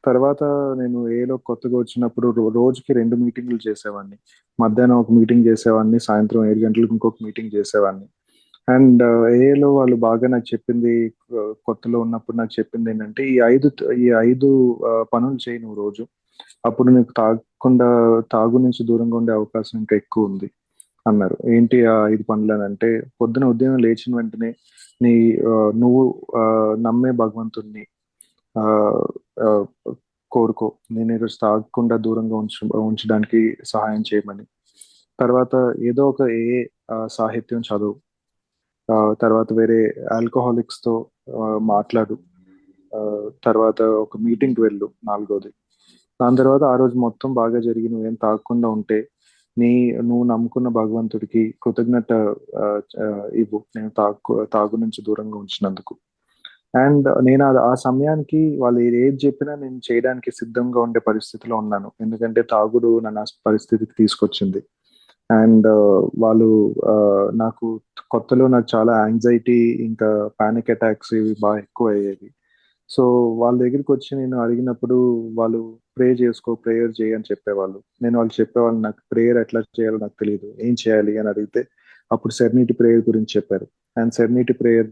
తర్వాత నేను ఏలో కొత్తగా వచ్చినప్పుడు రోజుకి 2 మీటింగులు చేసేవాడిని. మధ్యాహ్నం ఒక మీటింగ్ చేసేవాడిని, సాయంత్రం 7 గంటలకు ఇంకొక మీటింగ్ చేసేవాడిని. అండ్ ఏలో వాళ్ళు బాగా నాకు చెప్పింది, కొత్తలో ఉన్నప్పుడు నాకు చెప్పింది ఏంటంటే, ఈ ఐదు పనులు చేయి నువ్వు రోజు. అప్పుడు నీకు తాగు నుంచి దూరంగా ఉండే అవకాశం ఇంకా ఎక్కువ ఉంది అన్నారు. ఏంటి ఆ 5 పనులు అని అంటే, పొద్దున ఉదయం లేచిన వెంటనే నీ నువ్వు నమ్మే భగవంతుణ్ణి ఆ, ఆ, కోరుకో. నేను ఈరోజు తాగకుండా దూరంగా ఉంచడానికి సహాయం చేయమని. తర్వాత ఏదో ఒక సాహిత్యం చదువు. తర్వాత వేరే ఆల్కహాలిక్స్ తో మాట్లాడు. ఆ, తర్వాత ఒక మీటింగ్కి వెళ్ళు, నాలుగోది. దాని తర్వాత ఆ రోజు మొత్తం బాగా జరిగి నువ్వేం తాగకుండా ఉంటే నువ్వు నమ్ముకున్న భగవంతుడికి కృతజ్ఞత ఆ, ఆ, ఇవ్వు, నేను తాగు నుంచి దూరంగా ఉంచినందుకు. అండ్ నేను ఆ సమయానికి వాళ్ళు ఏది చెప్పినా నేను చేయడానికి సిద్ధంగా ఉండే పరిస్థితిలో ఉన్నాను. ఎందుకంటే తాగుడు నన్ను ఆ పరిస్థితికి తీసుకొచ్చింది. అండ్ వాళ్ళు ఆ, నాకు కొత్తలో నాకు చాలా యాంగ్జైటీ, ఇంకా పానిక్ అటాక్స్ ఇవి బాగా ఎక్కువ అయ్యేవి. సో వాళ్ళ దగ్గరికి వచ్చి నేను అడిగినప్పుడు వాళ్ళు ప్రేయర్ చేయి అని చెప్పేవాళ్ళు. వాళ్ళు చెప్పేవాళ్ళు, నాకు ప్రేయర్ ఎట్లా చేయాలో నాకు తెలియదు, ఏం చేయాలి అని అడిగితే అప్పుడు సెరెనిటీ ప్రేయర్ గురించి చెప్పారు. అండ్ సెరెనిటీ ప్రేయర్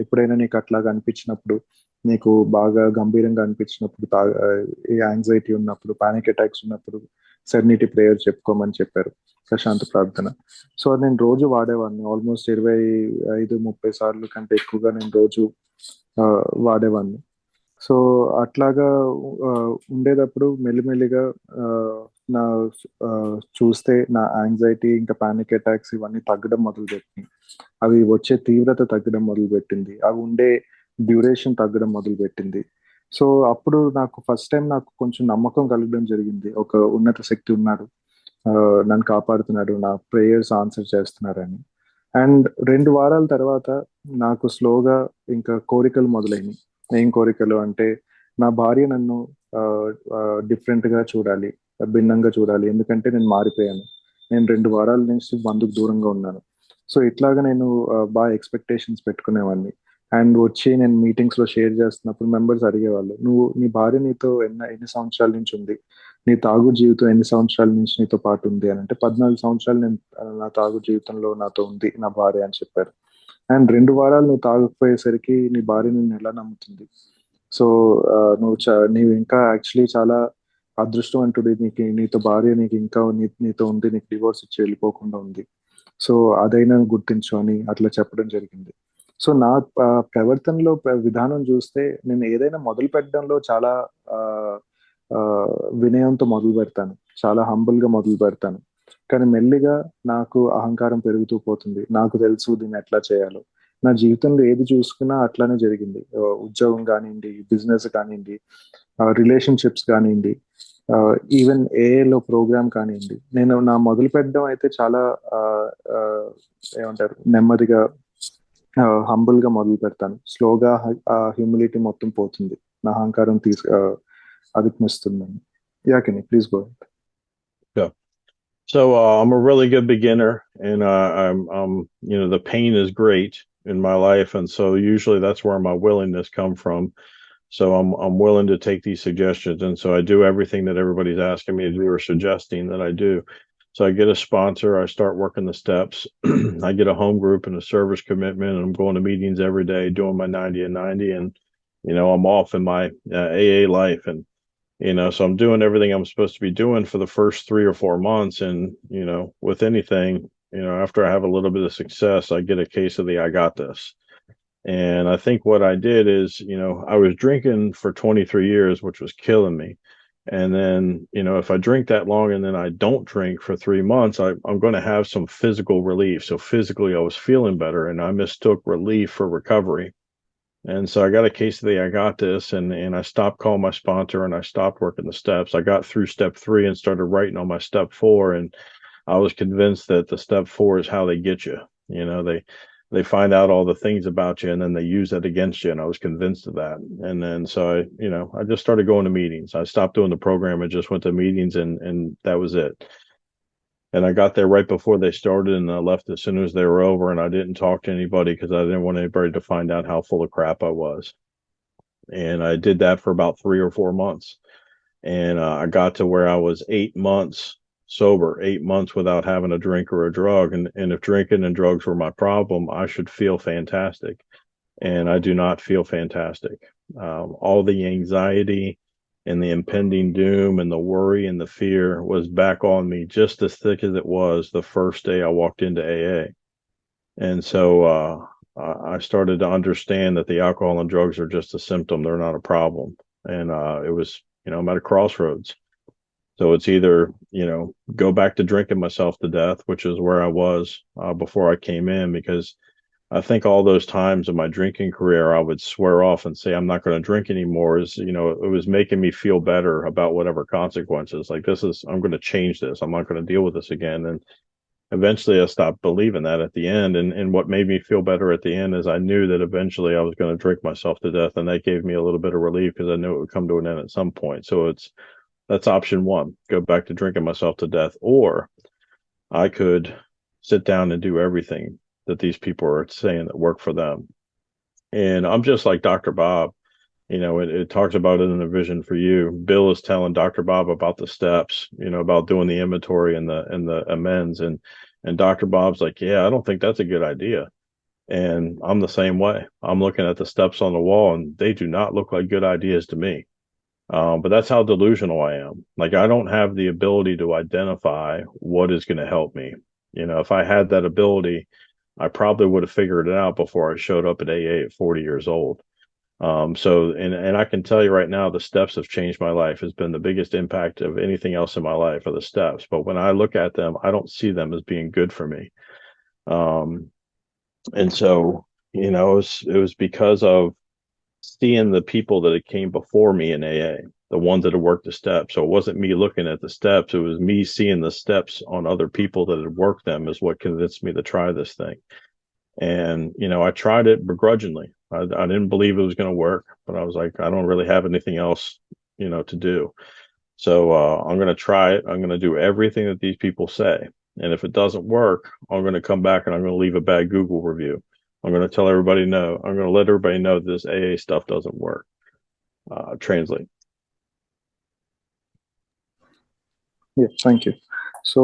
ఎప్పుడైనా నీకు అట్లాగా అనిపించినప్పుడు, నీకు బాగా గంభీరంగా అనిపించినప్పుడు, ఈ యాంగ్జైటీ ఉన్నప్పుడు, పానిక్ అటాక్స్ ఉన్నప్పుడు సెరెనిటీ ప్రేయర్ చెప్పుకోమని చెప్పారు, ప్రశాంత ప్రార్థన. సో అది నేను రోజు వాడేవాడిని. ఆల్మోస్ట్ 25-30 సార్లు కంటే ఎక్కువగా నేను రోజు ఆ, వాడేవాడిని. సో అట్లాగా ఆ, ఉండేటప్పుడు మెల్లిమెల్లిగా ఆ, నా చూస్తే నా యాంగ్జైటీ ఇంకా పానిక్ అటాక్స్ ఇవన్నీ తగ్గడం మొదలుపెట్టింది. అవి వచ్చే తీవ్రత తగ్గడం మొదలుపెట్టింది. అవి ఉండే డ్యూరేషన్ తగ్గడం మొదలుపెట్టింది. సో అప్పుడు నాకు ఫస్ట్ టైం నాకు కొంచెం నమ్మకం కలగడం జరిగింది, ఒక ఉన్నత శక్తి ఉన్నాడు, ఆ, నన్ను కాపాడుతున్నాడు, నా ప్రేయర్స్ ఆన్సర్ చేస్తున్నారని. అండ్ 2 వారాల తర్వాత నాకు స్లోగా ఇంకా కోరికలు మొదలైనవి. ఏం కోరికలు అంటే, నా భార్య నన్ను డిఫరెంట్ గా చూడాలి, భిన్నంగా చూడాలి. ఎందుకంటే నేను మారిపోయాను. నేను 2 వారాల నుంచి బంధుకు దూరంగా ఉన్నాను. సో ఇట్లాగా నేను బాగా ఎక్స్పెక్టేషన్స్ పెట్టుకునేవాడిని. అండ్ వచ్చి నేను మీటింగ్స్ లో షేర్ చేస్తున్నప్పుడు మెంబర్స్ అడిగేవాళ్ళు, నీ భార్య నీతో ఎన్ని సంవత్సరాల నుంచి ఉంది, నీ తాగు జీవితం ఎన్ని సంవత్సరాల నుంచి నీతో పాటు ఉంది అని అంటే, 14 సంవత్సరాలు నేను నా తాగు జీవితంలో నాతో ఉంది నా భార్య అని చెప్పారు. అండ్ 2 వారాలు నువ్వు తాగకపోయేసరికి నీ భార్య నిన్ను ఎలా నమ్ముతుంది? సో నీవు ఇంకా యాక్చువల్లీ చాలా అదృష్టవంతుడి, నీతో భార్య నీకు ఇంకా నీతో ఉంది, నీకు డివోర్స్ ఇచ్చి వెళ్ళిపోకుండా ఉంది. సో అదైనా గుర్తించు అని అట్లా చెప్పడం జరిగింది. సో నా ప్రవర్తనలో విధానం చూస్తే నేను ఏదైనా మొదలు పెట్టడంలో చాలా ఆ, ఆ, వినయంతో మొదలు పెడతాను, చాలా హంబుల్ గా మొదలు పెడతాను. కానీ మెల్లిగా నాకు అహంకారం పెరుగుతూ పోతుంది. నాకు తెలుసు దీన్ని ఎట్లా చేయాలో. నా జీవితంలో ఏది చూసుకున్నా అట్లానే జరిగింది. ఉద్యోగం కానివ్వండి, బిజినెస్ కానివ్వండి, రిలేషన్షిప్స్ కానివ్వండి, ఈవెన్ ఏఏలో ప్రోగ్రామ్ కానివ్వండి. నేను నా మొదలు పెట్టడం అయితే చాలా ఆ, ఆ, ఏమంటారు, నెమ్మదిగా హంబుల్ గా మొదలు పెడతాను. స్లోగా ఆ హ్యూమిలిటీ మొత్తం పోతుంది, నా అహంకారం అదుపునిస్తున్నాను. యాకిని please go. Yeah. So I'm a really good beginner, and the pain is great in my life, and so usually that's where my willingness come from. So I'm willing to take these suggestions, and so I do everything that everybody's asking me to do or suggesting that I do. So I get a sponsor, I start working the steps, I get a home group and a service commitment, and I'm going to meetings every day, doing my 90 and 90, and I'm off in my AA life, and so I'm doing everything I'm supposed to be doing for the first 3 or 4 months. And, with anything, after I have a little bit of success, I get a case of the I got this. And I think what I did is, I was drinking for 23 years, which was killing me. And then, if I drink that long and then I don't drink for 3 months, I'm going to have some physical relief. So physically, I was feeling better, and I mistook relief for recovery. And so I got a case of the I got this, and I stopped calling my sponsor, and I stopped working the steps. I got through step 3 and started writing on my step 4, and I was convinced that the step 4 is how they get you. They find out all the things about you, and then they use that against you. And I was convinced of that. And then so I just started going to meetings. I stopped doing the program and just went to meetings, and that was it. And I got there right before they started, and I left as soon as they were over, and I didn't talk to anybody because I didn't want anybody to find out how full of crap I was. And I did that for about 3 or 4 months. And I got to where I was 8 months sober, 8 months without having a drink or a drug. And if drinking and drugs were my problem, I should feel fantastic. And I do not feel fantastic. All the anxiety and the impending doom and the worry and the fear was back on me just as thick as it was the first day I walked into AA. And so I started to understand that the alcohol and drugs are just a symptom. They're not a problem. And it was, I'm at a crossroads. So it's either, go back to drinking myself to death, which is where I was before I came in, because I think all those times in my drinking career, I would swear off and say, I'm not going to drink anymore. It was making me feel better about whatever consequences. Like, I'm going to change this. I'm not going to deal with this again. And eventually I stopped believing that at the end. And what made me feel better at the end is I knew that eventually I was going to drink myself to death. And that gave me a little bit of relief because I knew it would come to an end at some point. So that's option one, go back to drinking myself to death. Or I could sit down and do everything that these people are saying that work for them. And I'm just like Dr. Bob. It talks about it in a vision for you. Bill is telling Dr. Bob about the steps, about doing the inventory and the amends. And Dr. Bob's like, yeah, I don't think that's a good idea. And I'm the same way. I'm looking at the steps on the wall, and they do not look like good ideas to me. But that's how delusional I am. Like, I don't have the ability to identify what is going to help me. If I had that ability, I probably would have figured it out before I showed up at AA at 40 years old. And I can tell you right now, the steps have changed my life. Has been the biggest impact of anything else in my life are the steps. But when I look at them, I don't see them as being good for me. Um, and so, it was because of seeing the people that had came before me in AA, the ones that had worked the steps. So it wasn't me looking at the steps. It was me seeing the steps on other people that had worked them is what convinced me to try this thing. And, I tried it begrudgingly. I didn't believe it was going to work, but I was like, I don't really have anything else, to do. So I'm going to try it. I'm going to do everything that these people say. And if it doesn't work, I'm going to come back and I'm going to leave a bad Google review. I'm going to tell everybody no. I'm going to let everybody know this AA stuff doesn't work. Translate. Thank you. So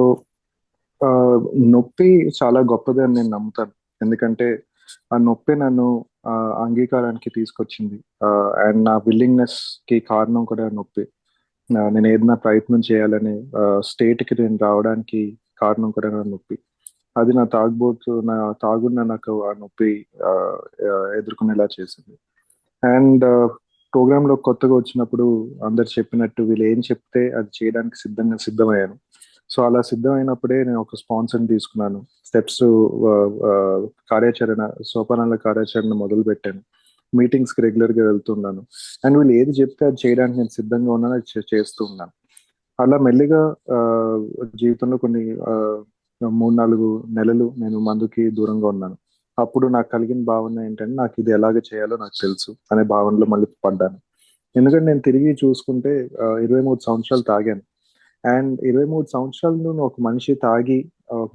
నొప్పి చాలా గొప్పది అని నేను నమ్ముతాను. ఎందుకంటే ఆ నొప్పి నన్ను ఆ, అంగీకారానికి తీసుకొచ్చింది. అండ్ నా విల్లింగ్నెస్ కి కారణం కూడా నొప్పి. నేను ఏదైనా ప్రయత్నం చేయాలని స్టేట్కి నేను రావడానికి కారణం కూడా నా నొప్పి. అది నా తాగుడిన నాకు ఆ నొప్పి ఆ, ఎదుర్కొనేలా చేసింది. అండ్ ప్రోగ్రామ్ లో కొత్తగా వచ్చినప్పుడు అందరు చెప్పినట్టు వీళ్ళు ఏం చెప్తే అది చేయడానికి సిద్ధమయ్యాను. సో అలా సిద్ధమైనప్పుడే నేను ఒక స్పాన్సర్ని తీసుకున్నాను. స్టెప్స్, కార్యాచరణ, సోపానాల కార్యాచరణ మొదలు పెట్టాను. మీటింగ్స్ కి రెగ్యులర్ గా వెళ్తున్నాను. అండ్ వీళ్ళు ఏది చెప్తే అది చేయడానికి నేను సిద్ధంగా ఉన్నాను, అది చేస్తూ ఉన్నాను. అలా మెల్లిగా ఆ, జీవితంలో కొన్ని 3-4 నెలలు నేను మందుకి దూరంగా ఉన్నాను. అప్పుడు నాకు కలిగిన భావన ఏంటంటే నాకు ఇది ఎలాగ చేయాలో నాకు తెలుసు అనే భావనలో మళ్ళీ పడ్డాను. ఎందుకంటే నేను తిరిగి చూసుకుంటే 23 సంవత్సరాలు తాగాను. అండ్ 23 సంవత్సరాలు నువ్వు ఒక మనిషి తాగి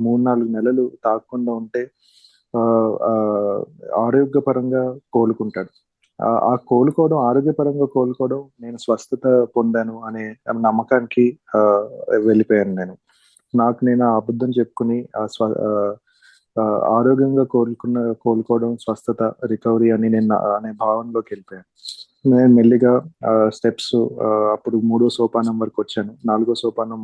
3-4 నెలలు తాగకుండా ఉంటే ఆ, ఆ, ఆరోగ్యపరంగా కోలుకుంటాడు. ఆరోగ్యపరంగా కోలుకోవడం, నేను స్వస్థత పొందాను అనే నమ్మకానికి ఆ, వెళ్ళిపోయాను నేను. నాకు నేను ఆ అబద్ధం చెప్పుకుని ఆ, ఆరోగ్యంగా కోలుకోవడం, స్వస్థత, రికవరీ అని నేను అనే భావనలోకి వెళ్ళిపోయాను. నేను మెల్లిగా స్టెప్స్, అప్పుడు 3వ సోపానం వరకు వచ్చాను. 4వ సోపానం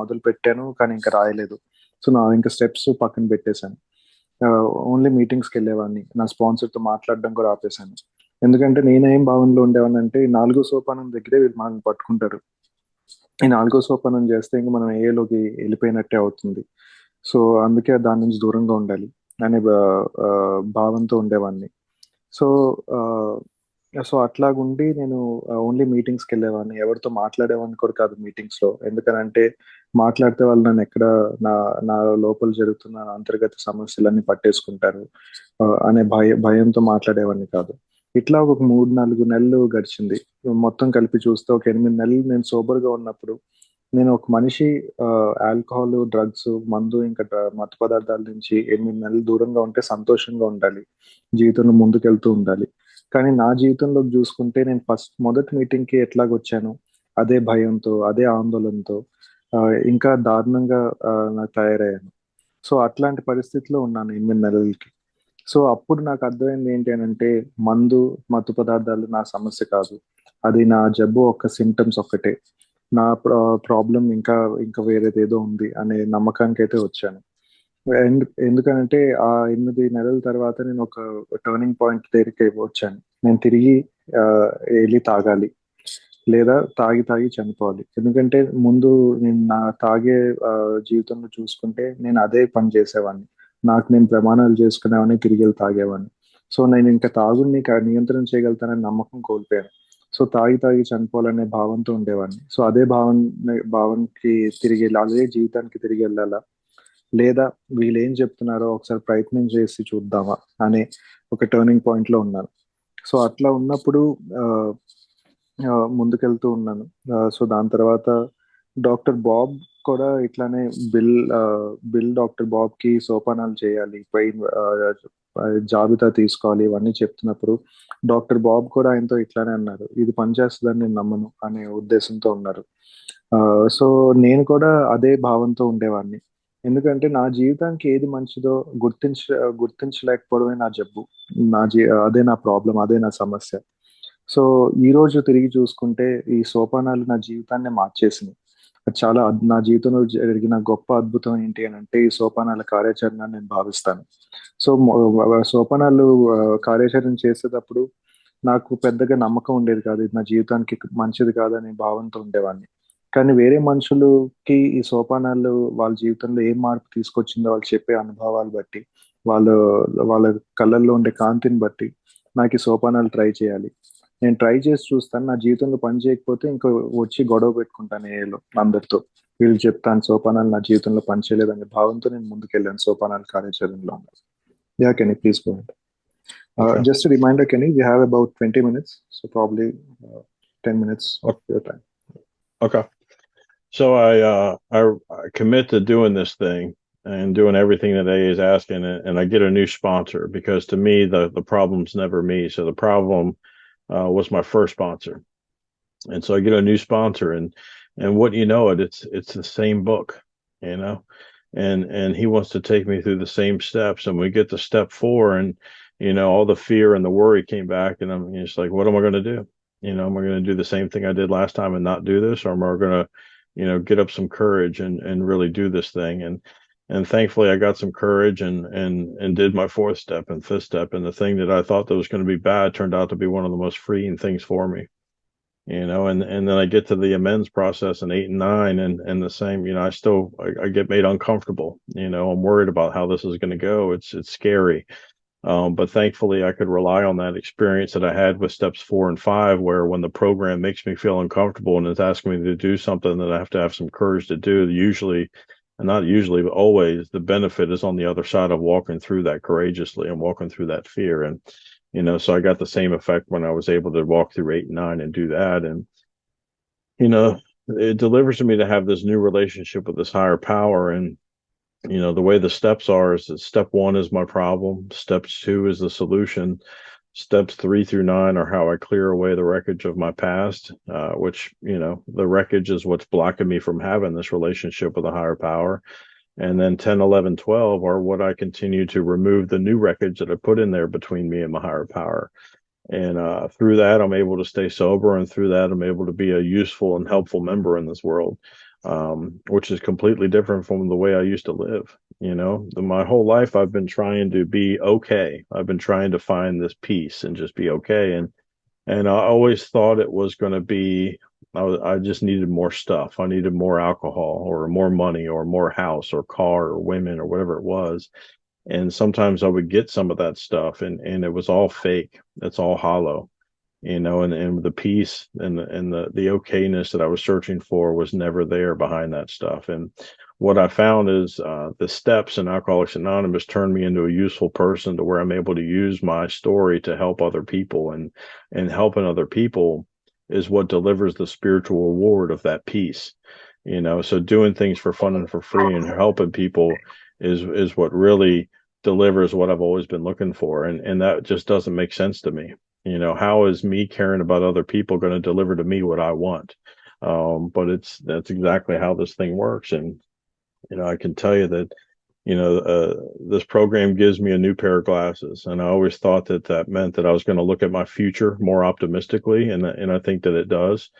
మొదలు పెట్టాను కానీ ఇంకా రాయలేదు. సో ఇంకా స్టెప్స్ పక్కన పెట్టేశాను. ఓన్లీ మీటింగ్స్కి వెళ్ళేవాడిని. నా స్పాన్సర్తో మాట్లాడడం కూడా ఆపేశాను. ఎందుకంటే నేనేం భావనలో ఉండేవాడిని అంటే ఈ 4వ సోపానం దగ్గరే వీళ్ళు మనల్ని పట్టుకుంటారు. ఈ 4వ సోపానం చేస్తే ఇంకా మనం ఏలోకి వెళ్ళిపోయినట్టే అవుతుంది. సో అందుకే దాని నుంచి దూరంగా ఉండాలి అనే భావంతో ఉండేవాడిని. సో ఆ, సో అట్లాగుండి నేను ఓన్లీ మీటింగ్స్కి వెళ్ళేవాడిని. ఎవరితో మాట్లాడేవాడిని కూడా కాదు మీటింగ్స్ లో. ఎందుకనంటే మాట్లాడితే వాళ్ళు నన్ను ఎక్కడ నా నా లోపల జరుగుతున్న అంతర్గత సమస్యలన్నీ పట్టేసుకుంటారు అనే భయంతో మాట్లాడేవాడిని కాదు. ఇట్లా ఒక 3-4 నెలలు గడిచింది. మొత్తం కలిపి చూస్తే ఒక 8 నెలలు నేను సోబర్ గా ఉన్నప్పుడు నేను ఒక మనిషి ఆల్కహాల్, డ్రగ్స్, మందు, ఇంకా మత్తు పదార్థాల నుంచి 8 నెలలు దూరంగా ఉంటే సంతోషంగా ఉండాలి, జీవితంలో ముందుకెళ్తూ ఉండాలి. కానీ నా జీవితంలో చూసుకుంటే నేను మొదటి మీటింగ్ కి ఎట్లాగొచ్చాను అదే భయంతో, అదే ఆందోళనతో ఆ, ఇంకా దారుణంగా నాకు తయారయ్యాను. సో అట్లాంటి పరిస్థితిలో ఉన్నాను 8 నెలలకి. సో అప్పుడు నాకు అర్థమైంది ఏంటి అని అంటే మందు, మత్తు పదార్థాలు నా సమస్య కాదు. అది నా జబ్బు ఒక సిమ్టమ్స్ ఒక్కటే. నా ప్రాబ్లం ఇంకా ఇంకా వేరేది ఏదో ఉంది అనే నమ్మకానికి అయితే వచ్చాను. ఎందుకనంటే ఆ 8 నెలల తర్వాత నేను ఒక టర్నింగ్ పాయింట్ దగ్గరికి వచ్చాను. నేను తిరిగి ఆ, వెళ్ళి తాగాలి, లేదా తాగి తాగి చనిపోవాలి. ఎందుకంటే ముందు నేను నా తాగే జీవితంలో చూసుకుంటే నేను అదే పని చేసేవాడిని. నాకు నేను ప్రమాణాలు చేసుకునేవాడిని, తిరిగి వెళ్ళి తాగేవాడిని. సో నేను ఇంకా తాగుడిని నియంత్రణ చేయగలుగుతానని నమ్మకం కోల్పోయాను. సో తాగి తాగి చనిపోవాలనే భావంతో ఉండేవాడిని. సో అదే భావనకి తిరిగి అదే జీవితానికి తిరిగి వెళ్ళాలా, లేదా వీళ్ళు ఏం చెప్తున్నారో ఒకసారి ప్రయత్నం చేసి చూద్దామా అనే ఒక టర్నింగ్ పాయింట్ లో ఉన్నాను. సో అట్లా ఉన్నప్పుడు ఆ, ముందుకెళ్తూ ఉన్నాను. సో దాని తర్వాత డాక్టర్ బాబ్ కూడా ఇట్లానే బిల్ డాక్టర్ బాబ్ కి సోపానాలు చేయాలి, పై ఆ, జాబితా తీసుకోవాలి, ఇవన్నీ చెప్తున్నప్పుడు డాక్టర్ బాబ్ కూడా ఆయనతో ఇట్లానే అన్నారు, ఇది పనిచేస్తుందని నేను నమ్మను అనే ఉద్దేశంతో ఉన్నారు. ఆ, సో నేను కూడా అదే భావంతో ఉండేవాడిని. ఎందుకంటే నా జీవితానికి ఏది మంచిదో గుర్తించలేకపోవడమే నా జబ్బు. అదే నా ప్రాబ్లం, అదే నా సమస్య. సో ఈ రోజు తిరిగి చూసుకుంటే ఈ సోపానాలు నా జీవితాన్ని మార్చేసినాయి. అది చాలా నా జీవితంలో జరిగిన గొప్ప అద్భుతం ఏంటి అని అంటే ఈ సోపానాల కార్యాచరణ అని నేను భావిస్తాను. సో సోపానాలు కార్యాచరణ చేసేటప్పుడు నాకు పెద్దగా నమ్మకం ఉండేది కాదు, ఇది నా జీవితానికి మంచిది కాదనే భావంతో ఉండేవాడిని. కానీ వేరే మనుషులకి ఈ సోపానాలు వాళ్ళ జీవితంలో ఏం మార్పు తీసుకొచ్చిందో వాళ్ళు చెప్పే అనుభవాలు బట్టి, వాళ్ళు వాళ్ళ కళ్ళల్లో ఉండే కాంతిని బట్టి నాకు ఈ సోపానాలు ట్రై చేయాలి, నేను ట్రై చేసి చూస్తాను, నా జీవితంలో పని చేయకపోతే ఇంకా వచ్చి గొడవ పెట్టుకుంటాను ఏలో అందరితో. వీళ్ళు చెప్తాను సోపానాలు నా జీవితంలో పని చేయలేదనే భావంతో నేను ముందుకెళ్ళాను సోపానాలు కార్యాచరణలో. Yeah can you please go ahead. Okay. Just a reminder, Kenny, we have about 20 minutes, so probably 10 minutes of your time. Okay. So I commit to doing this thing and doing everything that A is asking, and I get a new sponsor because to me the problem's never me. So the problem was my first sponsor, and so I get a new sponsor, and what you know it's the same book, you know. and he wants to take me through the same steps. And we get to step 4, and all the fear and the worry came back, and I'm just like, what am I going to do? Am I going to do the same thing I did last time and not do this, or am I going to get up some courage and really do this thing? And thankfully I got some courage and did my 4th step and 5th step, and the thing that I thought that was going to be bad turned out to be one of the most freeing things for me. And then I get to the amends process in 8 and 9, and the same. I get made uncomfortable. I'm worried about how this is going to go. It's scary. But thankfully I could rely on that experience that I had with steps 4 and 5, where when the program makes me feel uncomfortable and it's asking me to do something that I have to have some courage to do, usually, and not usually, but always, the benefit is on the other side of walking through that courageously and walking through that fear. And so I got the same effect when I was able to walk through 8 and 9 and do that. And you know, it delivers to me to have this new relationship with this higher power. And the way the steps are is that step 1 is my problem, steps 2 is the solution, steps 3 through 9 are how I clear away the wreckage of my past, which the wreckage is what's blocking me from having this relationship with a higher power. And then 10, 11, 12 are what I continue to remove the new wreckage that I put in there between me and my higher power. And through that, I'm able to stay sober. And through that, I'm able to be a useful and helpful member in this world, which is completely different from the way I used to live. My whole life, I've been trying to be okay. I've been trying to find this peace and just be okay. And I always thought it was going to be, I just needed more stuff. I needed more alcohol or more money or more house or car or women or whatever it was. And sometimes I would get some of that stuff, and it was all fake. It's all hollow, and the peace and the okayness that I was searching for was never there behind that stuff. And what I found is the steps in Alcoholics Anonymous turned me into a useful person, to where I'm able to use my story to help other people, and helping other people is what delivers the spiritual reward of that peace. So doing things for fun and for free and helping people is what really delivers what I've always been looking for. And that just doesn't make sense to me. How is me caring about other people going to deliver to me what I want? But that's exactly how this thing works. And, I can tell you that, this program gives me a new pair of glasses. And I always thought that that meant that I was going to look at my future more optimistically. And I think that it does.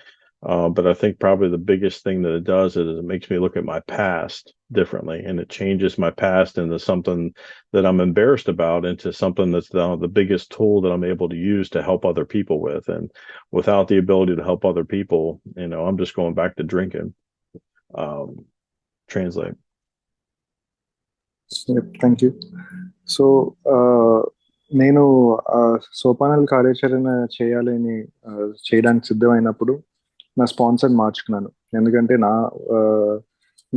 But I think probably the biggest thing that it does is it makes me look at my past differently, and it changes my past into something that I'm embarrassed about, into something that's the biggest tool that I'm able to use to help other people with. And without the ability to help other people, I'm just going back to drinking. Translate. Thank you. So నేను సోపానాల కార్యాచరణ చేయడానికి సిద్ధమైనప్పుడు నా sponsor మార్చుకున్నాను. ఎందుకంటే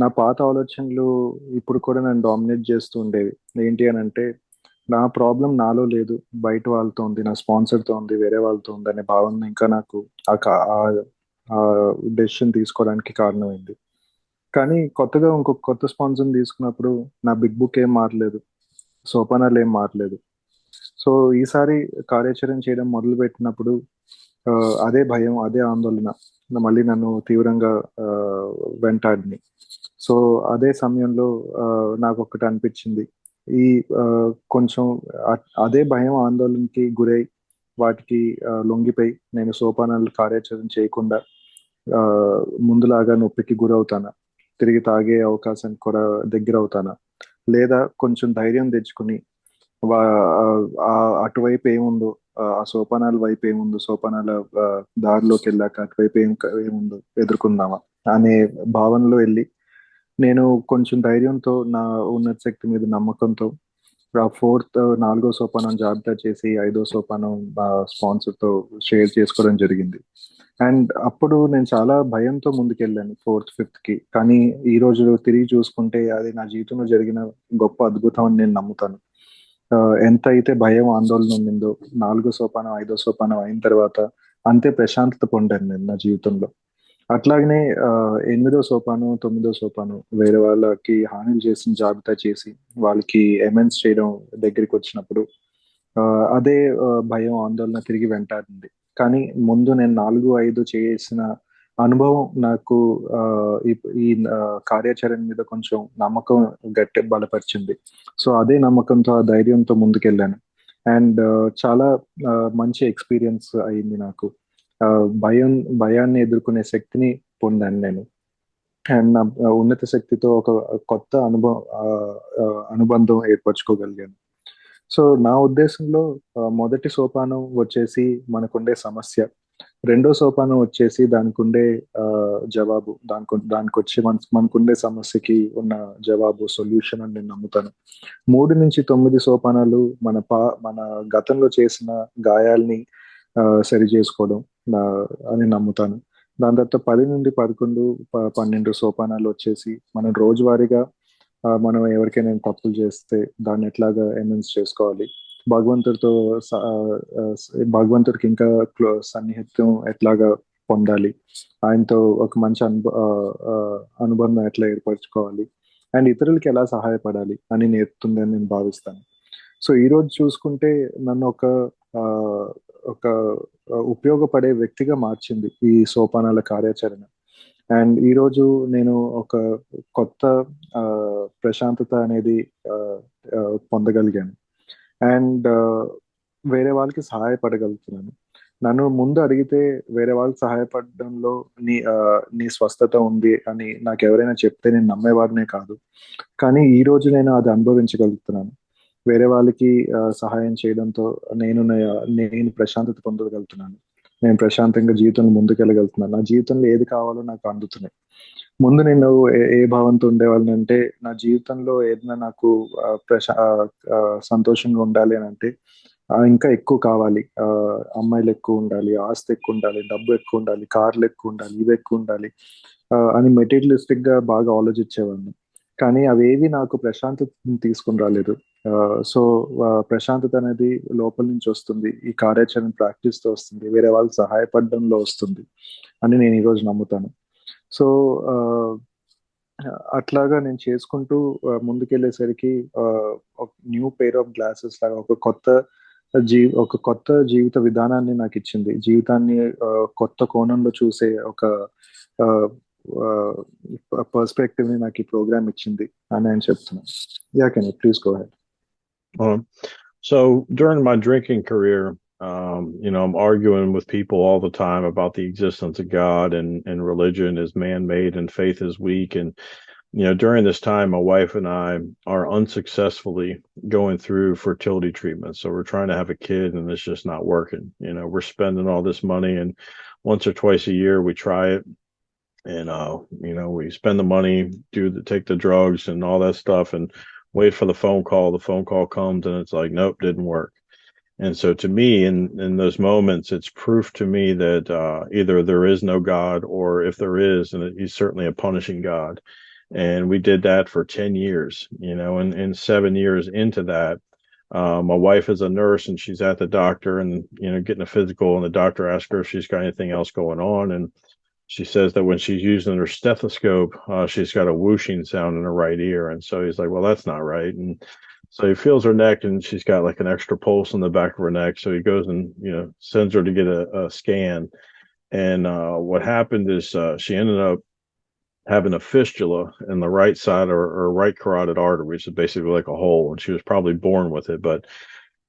నా పాత ఆలోచనలు ఇప్పుడు కూడా నన్ను డామినేట్ చేస్తూ ఉండేవి. ఏంటి అని అంటే, నా ప్రాబ్లం నాలో లేదు, బయట వాళ్ళతో ఉంది, నా స్పాన్సర్తో ఉంది, వేరే వాళ్ళతో ఉంది అనే భావన ఇంకా నాకు ఆ డెసిషన్ తీసుకోవడానికి కారణమైంది. కానీ కొత్తగా ఇంకొక కొత్త స్పాన్సర్ని తీసుకున్నప్పుడు నా బిగ్ బుక్ ఏం మారలేదు, సోపానాలు ఏం మారలేదు. సో ఈసారి కార్యాచరణ చేయడం మొదలు పెట్టినప్పుడు అదే భయం, అదే ఆందోళన మళ్ళీ నన్ను తీవ్రంగా వెంటాడింది. సో అదే సమయంలో నాకు ఒకటి అనిపించింది, ఈ కొంచెం అదే భయం ఆందోళనకి గురై వాటికి లొంగిపోయి నేను సోపానాలు కార్యాచరణ చేయకుండా ముందులాగా నొప్పికి గురవుతానా, తిరిగి తాగే అవకాశానికి కూడా దగ్గర అవుతానా, లేదా కొంచెం ధైర్యం తెచ్చుకుని అటువైపు ఏముందో, ఆ సోపానాల వైపు ఏముందో, సోపానాల దారిలోకి వెళ్ళాక అటువైపు ఏముందో ఎదుర్కొందామా అనే భావనలో వెళ్ళి, నేను కొంచెం ధైర్యంతో, నా ఉన్నత శక్తి మీద నమ్మకంతో ఆ 4వ సోపానం జాబితా చేసి 5వ సోపానం స్పాన్సర్తో షేర్ చేసుకోవడం జరిగింది. అండ్ అప్పుడు నేను చాలా భయంతో ముందుకెళ్ళాను 4th, 5th కానీ ఈ రోజు తిరిగి చూసుకుంటే అది నా జీవితంలో జరిగిన గొప్ప అద్భుతం అని నేను నమ్ముతాను. ఎంత అయితే భయం ఆందోళన ఉండిందో 4వ సోపానం 5వ సోపానం అయిన తర్వాత అంతే ప్రశాంతత పొందాను నేను నా జీవితంలో. అట్లాగనే 8వ సోపానం 9వ సోపానం వేరే వాళ్ళకి హాని చేసిన జాబితా చేసి వాళ్ళకి అమెండ్స్ చేయడం దగ్గరికి వచ్చినప్పుడు అదే భయం ఆందోళన తిరిగి వెంటాడింది. కానీ ముందు నేను 4, 5 చేసిన అనుభవం నాకు ఆ, ఈ ఈ కార్యాచరణ మీద కొంచెం నమ్మకం గట్టి బలపరిచింది. సో అదే నమ్మకంతో ఆ ధైర్యంతో ముందుకెళ్ళాను. అండ్ చాలా ఆ, మంచి ఎక్స్పీరియన్స్ అయింది నాకు. ఆ, భయం భయాన్ని ఎదుర్కొనే శక్తిని పొందాను నేను. అండ్ నా ఉన్నత శక్తితో ఒక కొత్త అనుబంధం ఏర్పరచుకోగలిగాను. సో నా ఉద్దేశంలో మొదటి సోపానం వచ్చేసి మనకుండే సమస్య. రెండో సోపానం వచ్చేసి దానికి ఉండే ఆ, జవాబు. దానికి వచ్చి మనకుండే సమస్యకి ఉన్న జవాబు, సొల్యూషన్ అని నేను నమ్ముతాను. 3 నుంచి 9 సోపానాలు మన గతంలో చేసిన గాయాల్ని ఆ, సరి చేసుకోవడం ఆ, అని నమ్ముతాను. దాని తర్వాత 10 నుండి 11, 12 సోపానాలు వచ్చేసి మనం రోజువారీగా మనం ఎవరికైనా తప్పులు చేస్తే దాన్ని ఎట్లాగా ఎమెన్స్ చేసుకోవాలి, భగవంతుడితో భగవంతుడికి ఇంకా సన్నిహిత్యం ఎట్లాగా పొందాలి, ఆయనతో ఒక మంచి అనుబంధం ఎట్లా ఏర్పరచుకోవాలి, అండ్ ఇతరులకి ఎలా సహాయపడాలి అని నేర్పుతుందని నేను భావిస్తాను. సో ఈ రోజు చూసుకుంటే నన్ను ఆ, ఒక ఉపయోగపడే వ్యక్తిగా మార్చింది ఈ సోపానాల కార్యాచరణ. అండ్ ఈ రోజు నేను ఒక కొత్త ఆ, ప్రశాంతత అనేది ఆ, ఆ, పొందగలిగాను. అండ్ వేరే వాళ్ళకి సహాయపడగలుగుతున్నాను. నన్ను ముందు అడిగితే వేరే వాళ్ళకి సహాయపడడంలో నీ స్వస్థత ఉంది అని నాకు ఎవరైనా చెప్తే నేను నమ్మేవాడినే కాదు. కానీ ఈ రోజు నేను అది అనుభవించగలుగుతున్నాను. వేరే వాళ్ళకి సహాయం చేయడంతో నేను ప్రశాంతత పొందగలుగుతున్నాను. నేను ప్రశాంతంగా జీవితంలో ముందుకెళ్ళగలుగుతున్నాను. నా జీవితంలో ఏది కావాలో నాకు అందుతున్నాయి. ముందు నేను ఏ భావంతో ఉండేవాళ్ళని అంటే, నా జీవితంలో ఏదైనా నాకు సంతోషంగా ఉండాలి అని అంటే ఇంకా ఎక్కువ కావాలి. అమ్మాయిలు ఎక్కువ ఉండాలి, ఆస్తి ఎక్కువ ఉండాలి, డబ్బు ఎక్కువ ఉండాలి, కార్లు ఎక్కువ ఉండాలి, ఇవి ఎక్కువ ఉండాలి అని మెటీరియలిస్టిక్ గా బాగా ఆలోచించేవాడిని. కానీ అవేవి నాకు ప్రశాంతతని తీసుకుని రాలేదు. సో ప్రశాంతత అనేది లోపల నుంచి వస్తుంది, ఈ కార్యాచరణ ప్రాక్టీస్ తో వస్తుంది, వేరే వాళ్ళకి సహాయపడడంలో వస్తుంది అని నేను ఈరోజు నమ్ముతాను. సో ఆ, అట్లాగా నేను చేసుకుంటూ ముందుకెళ్ళేసరికి ఒక న్యూ పెయిర్ ఆఫ్ గ్లాసెస్ లాగా ఒక కొత్త జీవిత విధానాన్ని నాకు ఇచ్చింది. జీవితాన్ని కొత్త కోణంలో చూసే ఒక పర్స్పెక్టివ్ ని నాకు ఈ ప్రోగ్రామ్ ఇచ్చింది అని నేను చెప్తున్నాను. Yeah, can you please go head. So during my drinking career, I'm arguing with people all the time about the existence of God and religion is man-made and faith is weak. And, during this time, my wife and I are unsuccessfully going through fertility treatment. So we're trying to have a kid and it's just not working. We're spending all this money and once or twice a year we try it and we spend the money, take the drugs and all that stuff and wait for the phone call. The phone call comes and it's like, nope, didn't work. And so to me, in those moments, it's proof to me that either there is no God, or if there is, and he's certainly a punishing God. And we did that for 10 years, and 7 years into that, my wife is a nurse and she's at the doctor and, getting a physical, and the doctor asks her if she's got anything else going on. And she says that when she's using her stethoscope, she's got a whooshing sound in her right ear. And so he's like, well, that's not right. And so he feels her neck and she's got like an extra pulse in the back of her neck. So he goes and, sends her to get a scan. And what happened is she ended up having a fistula in the right side or right carotid artery, which is basically like a hole. And she was probably born with it, but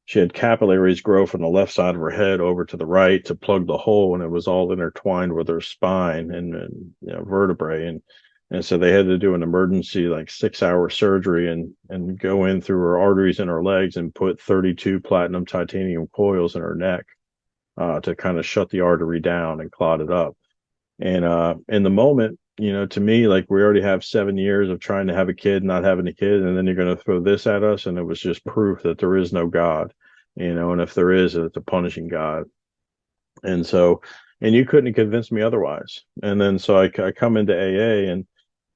she had capillaries grow from the left side of her head over to the right to plug the hole, and it was all intertwined with her spine and vertebrae. And so they had to do an emergency like 6-hour surgery and go in through her arteries in her legs and put 32 platinum titanium coils in her neck to kind of shut the artery down and clot it up. And in the moment, to me, like we already have 7 years of trying to have a kid, not having a kid, and then you're going to throw this at us. And it was just proof that there is no God, and if there is, it's a punishing God. And so, and you couldn't convince me otherwise. And then so I come into AA and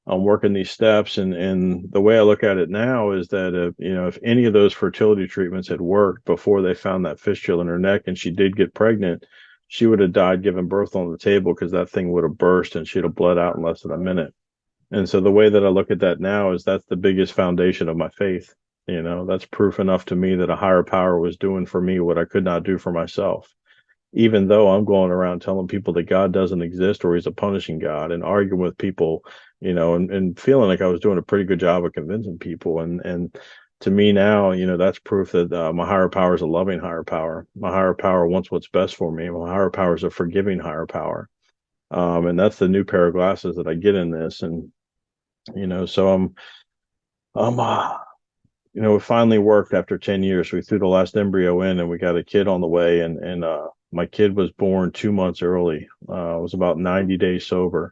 I'm working these steps. And the way I look at it now is that, if any of those fertility treatments had worked before they found that fistula in her neck and she did get pregnant, she would have died giving birth on the table because that thing would have burst and she'd have bled out in less than a minute. And so the way that I look at that now is that's the biggest foundation of my faith. That's proof enough to me that a higher power was doing for me what I could not do for myself. even though I'm going around telling people that God doesn't exist or he's a punishing God and arguing with people, and feeling like I was doing a pretty good job of convincing people. And to me now, that's proof that my higher power is a loving higher power. My higher power wants what's best for me. My higher power is a forgiving higher power. And that's the new pair of glasses that I get in this. And, so I'm, it finally worked after 10 years. We threw the last embryo in and we got a kid on the way. And my kid was born 2 months early. I was about 90 days sober.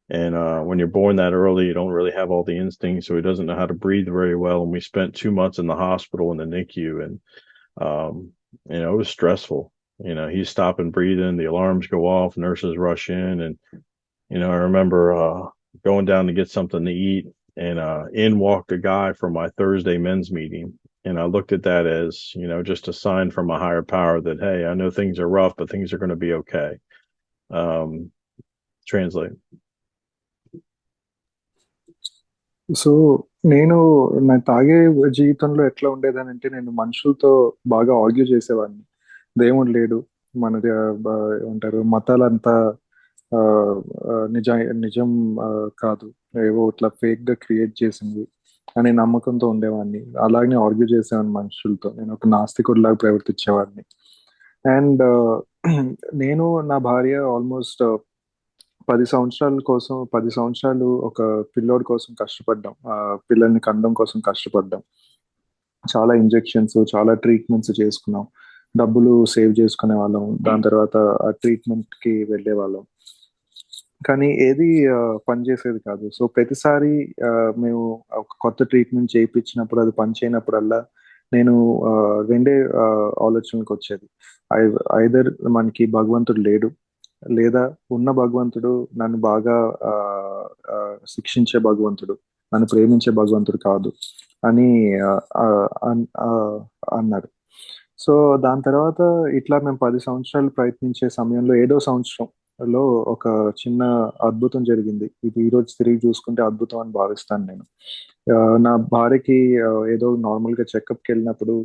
And when you're born that early, you don't really have all the instincts. So he doesn't know how to breathe very well. And we spent 2 months in the hospital in the NICU. And, it was stressful. He's stopping breathing. The alarms go off. Nurses rush in. And, I remember going down to get something to eat. And in walked a guy from my Thursday men's meeting. And I looked at that as, just a sign from a higher power that, hey, I know things are rough, but things are going to be okay. Translate. So నేను నా తాగే జీవితంలో ఎట్లా ఉండేదని అంటే నేను మనుషులతో బాగా ఆర్గ్యూ చేసేవాడిని. దేవుడు లేడు, మనది ఏమంటారు మతాలంతా ఆ, నిజ నిజం కాదు, ఏవో ఇట్లా ఫేక్ గా క్రియేట్ చేసింది అనే నమ్మకంతో ఉండేవాడిని. అలాగనే ఆర్గ్యూ చేసేవాడిని మనుషులతో. నేను ఒక నాస్తికుడిలాగా ప్రవర్తించేవాడిని. అండ్ నేను నా భార్య ఆల్మోస్ట్ 10 సంవత్సరాలు ఒక పిల్లోడి కోసం కష్టపడ్డాం. పిల్లల్ని కనడం కోసం కష్టపడ్డాం. చాలా ఇంజెక్షన్స్, చాలా ట్రీట్మెంట్స్ చేసుకున్నాం. డబ్బులు సేవ్ చేసుకునే వాళ్ళం. దాని తర్వాత ఆ ట్రీట్మెంట్ కి వెళ్ళే వాళ్ళం. కానీ ఏది పనిచేసేది కాదు. సో ప్రతిసారి మేము ఒక కొత్త ట్రీట్మెంట్ చేయించినప్పుడు అది పని చేయనప్పుడల్లా నేను రెండే ఆలోచనలకు వచ్చేది. ఐదర్ మనకి భగవంతుడు లేడు, లేదా ఉన్న భగవంతుడు నన్ను బాగా ఆ, ఆ, శిక్షించే భగవంతుడు, నన్ను ప్రేమించే భగవంతుడు కాదు అని ఆ, ఆ, ఆ, అన్నారు. సో దాని తర్వాత ఇట్లా మేము 10 సంవత్సరాలు ప్రయత్నించే సమయంలో 7వ సంవత్సరంలో ఒక చిన్న అద్భుతం జరిగింది. ఇది ఈ రోజు తిరిగి చూసుకుంటే అద్భుతం అని భావిస్తాను నేను. ఆ, నా భార్యకి ఏదో నార్మల్ గా చెకప్కి వెళ్ళినప్పుడు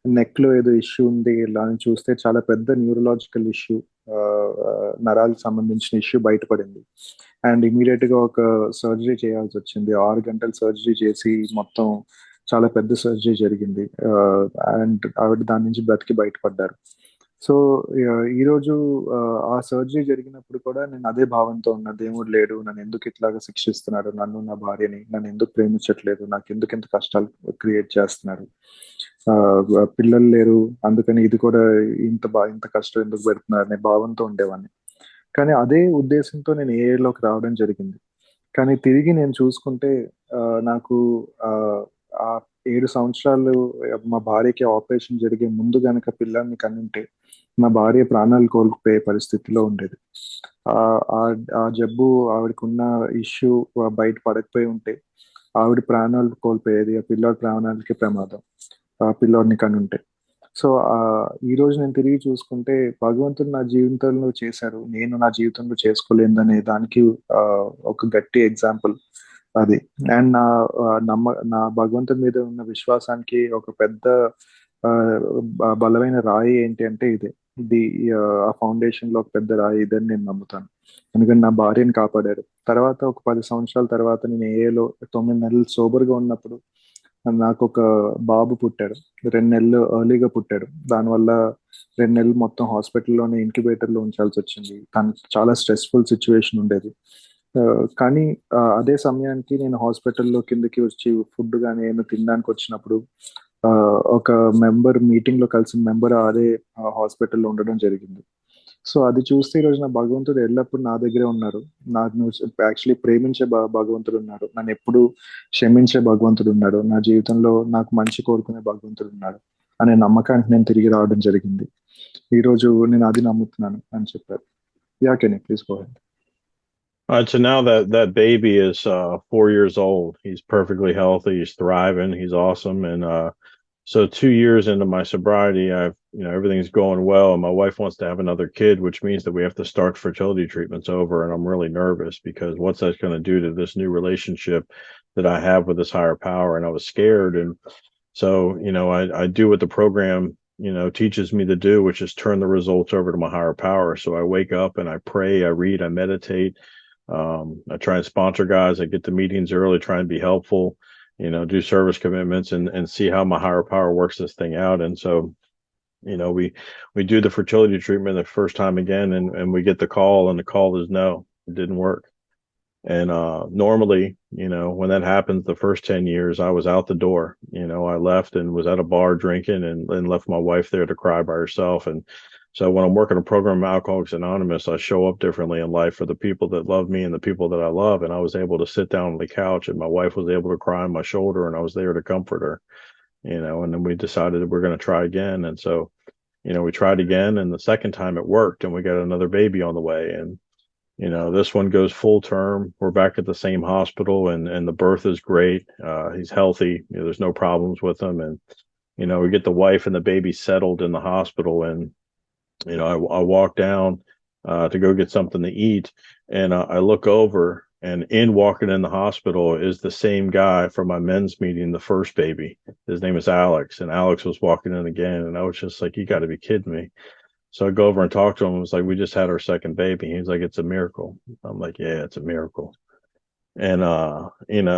నెక్ లో ఏదో ఇష్యూ ఉంది ఇలా అని చూస్తే చాలా పెద్ద న్యూరలాజికల్ ఇష్యూ, నరాలకు సంబంధించిన ఇష్యూ బయటపడింది. అండ్ ఇమీడియట్ గా ఒక సర్జరీ చేయాల్సి వచ్చింది. 6 గంటలు సర్జరీ చేసి మొత్తం చాలా పెద్ద సర్జరీ జరిగింది. అండ్ ఆవిడ దాని నుంచి బ్రతికి బయటపడ్డారు. సో ఈరోజు ఆ సర్జరీ జరిగినప్పుడు కూడా నేను అదే భావంతో ఉన్నా. దేవుడు లేడు, నన్ను ఎందుకు ఇట్లాగా శిక్షిస్తున్నారు, నన్ను నా భార్యని నన్ను ఎందుకు ప్రేమించట్లేదు, నాకు ఎందుకు ఇంత కష్టాలు క్రియేట్ చేస్తున్నారు, ఆ, పిల్లలు లేరు అందుకని ఇది కూడా ఇంత కష్టం ఎందుకు పెడుతున్నారు అనే భావంతో ఉండేవాడిని. కానీ అదే ఉద్దేశంతో నేను ఏఏలోకి రావడం జరిగింది. కానీ తిరిగి నేను చూసుకుంటే ఆ, నాకు ఆ ఆ 7 సంవత్సరాలు మా భార్యకి ఆపరేషన్ జరిగే ముందు గనక పిల్లల్ని కనుంటే మా భార్య ప్రాణాలు కోల్పోయే పరిస్థితిలో ఉండేది. ఆ ఆ ఆ జబ్బు ఆవిడకున్న ఇష్యూ బయట పడకపోయి ఉంటే ఆవిడ ప్రాణాలు కోల్పోయేది, ఆ పిల్లోడి ప్రాణాలకి ప్రమాదం ఆ పిల్లోడిని కనుంటే. సో ఈ రోజు నేను తిరిగి చూసుకుంటే భగవంతుడు నా జీవితంలో చేశారు, నేను నా జీవితంలో చేసుకోలేదనే దానికి ఆ, ఒక గట్టి ఎగ్జాంపుల్ అది. అండ్ నా భగవంతుడి మీద ఉన్న విశ్వాసానికి ఒక పెద్ద ఆ, బలమైన రాయి ఏంటి అంటే ఇదే. ఇది ఆ ఫౌండేషన్ లో ఒక పెద్ద రాయి ఇదని నేను నమ్ముతాను. ఎందుకంటే నా భార్యని కాపాడారు. తర్వాత ఒక 10 సంవత్సరాల తర్వాత నేను ఏఏలో 9 నెలలు సోబర్ గా ఉన్నప్పుడు నాకు ఒక బాబు పుట్టాడు. 2 నెలలు ఎర్లీగా పుట్టాడు. దానివల్ల 2 నెలలు మొత్తం హాస్పిటల్లోనే ఇంక్యుబేటర్ లో ఉంచాల్సి వచ్చింది. తను చాలా స్ట్రెస్ఫుల్ సిచ్యువేషన్ ఉండేది. ఆ, కానీ అదే సమయానికి నేను హాస్పిటల్లో కిందకి వచ్చి ఫుడ్ కానీ ఏమైనా తినడానికి వచ్చినప్పుడు ఆ, ఒక మీటింగ్ లో కలిసిన మెంబర్ అదే హాస్పిటల్లో ఉండడం జరిగింది. సో అది చూస్తే ఈ రోజు నా భగవంతుడు ఎల్లప్పుడూ నా దగ్గరే ఉన్నారు. నాకు యాక్చువల్లీ ప్రేమించే భగవంతుడు ఉన్నారు, నన్ను ఎప్పుడు క్షమించే భగవంతుడు ఉన్నాడు, నా జీవితంలో నాకు మంచి కోరుకునే భగవంతుడు ఉన్నాడు అనే నమ్మకానికి నేను తిరిగి రావడం జరిగింది. ఈ రోజు నేను అది నమ్ముతున్నాను అని చెప్పారు. Yeah can please go ahead. So now that baby is 4 years old. He's perfectly healthy. He's thriving. He's awesome. And so 2 years into my sobriety, I've everything's going well, and my wife wants to have another kid, which means that we have to start fertility treatments over. And I'm really nervous because what's that going to do to this new relationship that I have with this higher power? And I was scared. And so I do what the program teaches me to do, which is turn the results over to my higher power. So I wake up and I pray, I read, I meditate. I try and sponsor guys. I get to meetings early, try and be helpful, do service commitments and see how my higher power works this thing out. And so, we do the fertility treatment the first time again, and we get the call, and the call is no, it didn't work. And normally, when that happens, the first 10 years, I was out the door. I left and was at a bar drinking and left my wife there to cry by herself. And so when I'm working a program of Alcoholics Anonymous, I show up differently in life for the people that love me and the people that I love. And I was able to sit down on the couch, and my wife was able to cry on my shoulder, and I was there to comfort her, and then we decided that we're going to try again. And so, we tried again, and the second time it worked, and we got another baby on the way. And this one goes full term. We're back at the same hospital, and the birth is great. He's healthy. There's no problems with him. And, we get the wife and the baby settled in the hospital. And, I walk down to go get something to eat. And I look over, and walking in the hospital is the same guy from my men's meeting, the first baby. His name is Alex. And Alex was walking in again. And I was just like, you got to be kidding me. So I go over and talk to him. I was like, we just had our second baby. He's like, it's a miracle. I'm like, yeah, it's a miracle. And,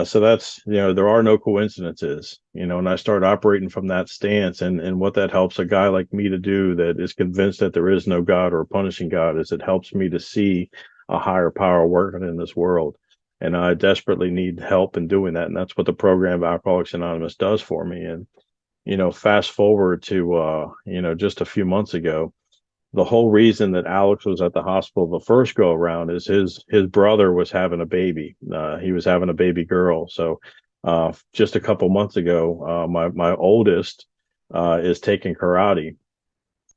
so that's, there are no coincidences, and I start operating from that stance. And what that helps a guy like me to do that is convinced that there is no God or a punishing God is it helps me to see a higher power working in this world. And I desperately need help in doing that. And that's what the program of Alcoholics Anonymous does for me. And, fast forward to, just a few months ago, the whole reason that Alex was at the hospital the first go around is his brother was having a baby. He was having a baby girl. So just a couple months ago, my oldest is taking karate,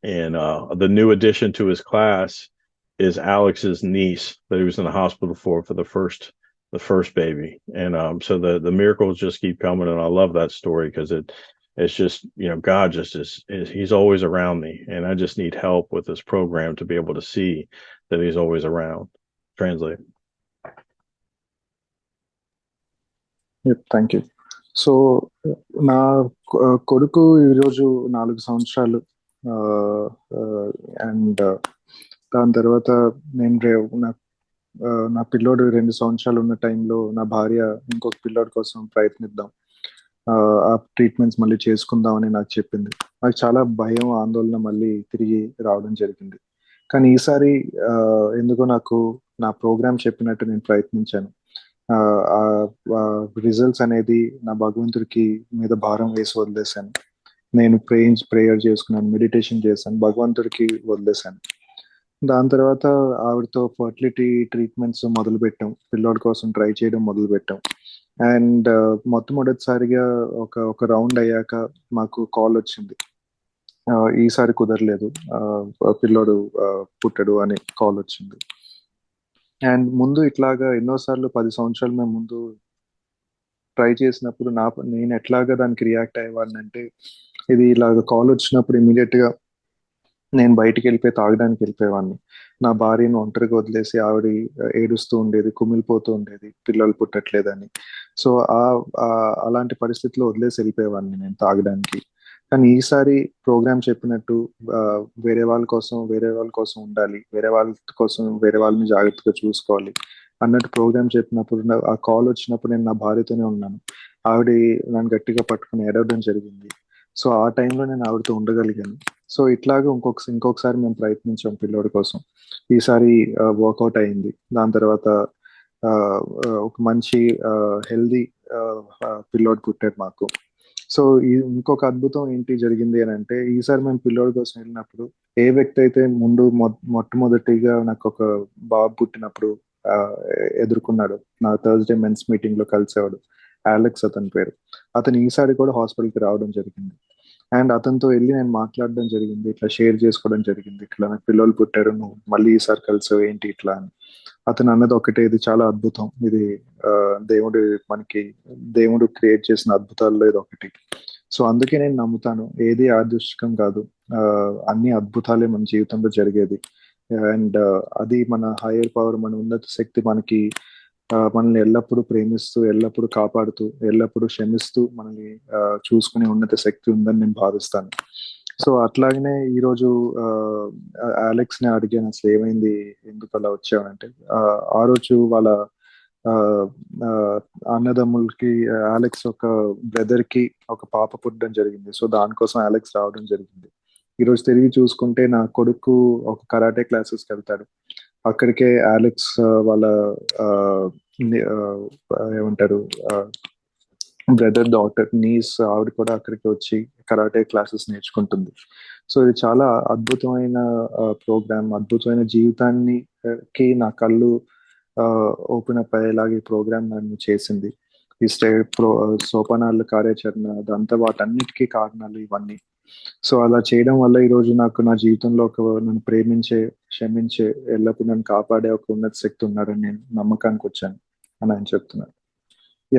and the new addition to his class is Alex's niece that he was in the hospital for the first baby. And so the miracles just keep coming, and I love that story because it's just, God just is he's always around me, and I just need help with this program to be able to see that he's always around. Translate. Thank you. So నా కొడుకు ఈరోజు 4 సంవత్సరాలు. And దాని తర్వాత నేను నా పిల్లోడు 2 సంవత్సరాలు ఉన్న టైంలో నా భార్య ఇంకొక పిల్లోడి కోసం ప్రయత్నిద్దాం, ఆ ట్రీట్మెంట్స్ మళ్ళీ చేసుకుందామని నాకు చెప్పింది. నాకు చాలా భయం, ఆందోళన మళ్ళీ తిరిగి రావడం జరిగింది. కానీ ఈసారి ఎందుకో నాకు నా ప్రోగ్రామ్ చెప్పినట్టు నేను ప్రయత్నించాను. రిజల్ట్స్ అనేది నా భగవంతుడికి మీద భారం వేసి వదిలేశాను. నేను ప్రేయర్ చేసుకున్నాను, మెడిటేషన్ చేశాను, భగవంతుడికి వదిలేశాను. దాని తర్వాత ఆవిడతో ఫర్టిలిటీ ట్రీట్మెంట్స్ మొదలుపెట్టాం, పిల్లోడి కోసం ట్రై చేయడం మొదలుపెట్టాం. అండ్ మొట్టమొదటిసారిగా ఒక రౌండ్ అయ్యాక మాకు కాల్ వచ్చింది, ఈసారి కుదరలేదు, పిల్లోడు పుట్టడు అని కాల్ వచ్చింది. అండ్ ముందు ఇట్లాగా ఎన్నోసార్లు 10 సంవత్సరాలు మేము ముందు ట్రై చేసినప్పుడు నేను ఎట్లాగా దానికి రియాక్ట్ అయ్యేవాడిని అంటే, ఇది ఇలాగ కాల్ వచ్చినప్పుడు ఇమీడియట్ గా నేను బయటికి వెళ్ళిపోయి తాగడానికి వెళ్ళిపోయేవాడిని. నా భార్యను ఒంటరిగా వదిలేసి ఆవిడ ఏడుస్తూ ఉండేది, కుమిలిపోతూ ఉండేది పిల్లలు పుట్టట్లేదని. సో అలాంటి పరిస్థితిలో వదిలేసి వెళ్ళిపోయేవాడిని నేను తాగడానికి. కానీ ఈసారి ప్రోగ్రామ్ చెప్పినట్టు వేరే వాళ్ళ కోసం ఉండాలి, వేరే వాళ్ళని జాగ్రత్తగా చూసుకోవాలి అన్నట్టు ప్రోగ్రామ్ చెప్పినప్పుడు, ఆ కాల్ వచ్చినప్పుడు నేను నా భార్యతోనే ఉన్నాను. ఆవిడ నన్ను గట్టిగా పట్టుకుని ఏడవడం జరిగింది. సో ఆ టైంలో నేను ఆవిడతో ఉండగలిగాను. సో ఇట్లాగా ఇంకొకసారి మేము ప్రయత్నించాం పిల్లోడి కోసం. ఈసారి వర్కౌట్ అయింది. దాని తర్వాత ఒక మంచి హెల్దీ పిల్లోడు పుట్టాడు మాకు. సో ఇంకొక అద్భుతం ఏంటి జరిగింది అని అంటే, ఈసారి మేము పిల్లోడి కోసం వెళ్ళినప్పుడు ఏ వ్యక్తి అయితే మొట్టమొదటిగా నాకు ఒక బాబు పుట్టినప్పుడు ఎదుర్కొన్నాడు, నా థర్స్డే మెన్స్ మీటింగ్ లో కలిసేవాడు, అలెక్స్ అతని పేరు. అతను ఈసారి కూడా హాస్పిటల్కి రావడం జరిగింది. అండ్ అతనితో వెళ్ళి నేను మాట్లాడడం జరిగింది, ఇట్లా షేర్ చేసుకోవడం జరిగింది, ఇట్లా నాకు పిల్లలు పుట్టారు, నువ్వు మళ్ళీ ఈసారి కలిసావు ఏంటి ఇట్లా అని. అతను అన్నది ఒకటే, ఇది చాలా అద్భుతం, ఇది దేవుడు క్రియేట్ చేసిన అద్భుతాల్లో ఇది ఒకటి. సో అందుకే నేను నమ్ముతాను, ఏది యాదృష్టికం కాదు, అన్ని అద్భుతాలే మన జీవితంలో జరిగేది. అండ్ అది మన హైయర్ పవర్, మన ఉన్నత శక్తి మనల్ని ఎల్లప్పుడూ ప్రేమిస్తూ, ఎల్లప్పుడూ కాపాడుతూ, ఎల్లప్పుడూ క్షమిస్తూ మనల్ని చూసుకునే ఉన్నత శక్తి ఉందని నేను భావిస్తాను. సో అట్లాగనే ఈరోజు అలెక్స్ని అడిగాను అసలు ఏమైంది, ఎందుకు అలా వచ్చావంటే ఆ రోజు వాళ్ళ ఆ, ఆ, అన్నదమ్ములకి అలెక్స్ ఒక బ్రదర్ కి ఒక పాప పుట్టడం జరిగింది. సో దానికోసం అలెక్స్ రావడం జరిగింది. ఈరోజు తిరిగి చూసుకుంటే నా కొడుకు ఒక కరాటే క్లాసెస్కి వెళ్తాడు. అక్కడికే అలెక్స్ వాళ్ళ ఆ, ఆ, ఏమంటారు బ్రదర్ డాటర్ నీస్ ఆవిడ కూడా అక్కడికి వచ్చి కరాటే క్లాసెస్ నేర్చుకుంటుంది. సో ఇది చాలా అద్భుతమైన ప్రోగ్రామ్, అద్భుతమైన జీవితాన్ని కి నా కళ్ళు ఓపెన్ అప్ అయ్యేలాగా ఈ ప్రోగ్రామ్ నన్ను చేసింది. ఈ సోపానాలు కార్యాచరణ అదంతా వాటన్నిటికీ కారణాలు ఇవన్నీ. సో అలా చేయడం వల్ల ఈరోజు నాకు నా జీవితంలో ఒక నన్ను ప్రేమించే, క్షమించే, ఎల్లప్పుడూ నన్ను కాపాడే ఒక ఉన్నత శక్తి ఉన్నారని నేను నమ్మకానికి వచ్చాను అని ఆయన చెప్తున్నాను.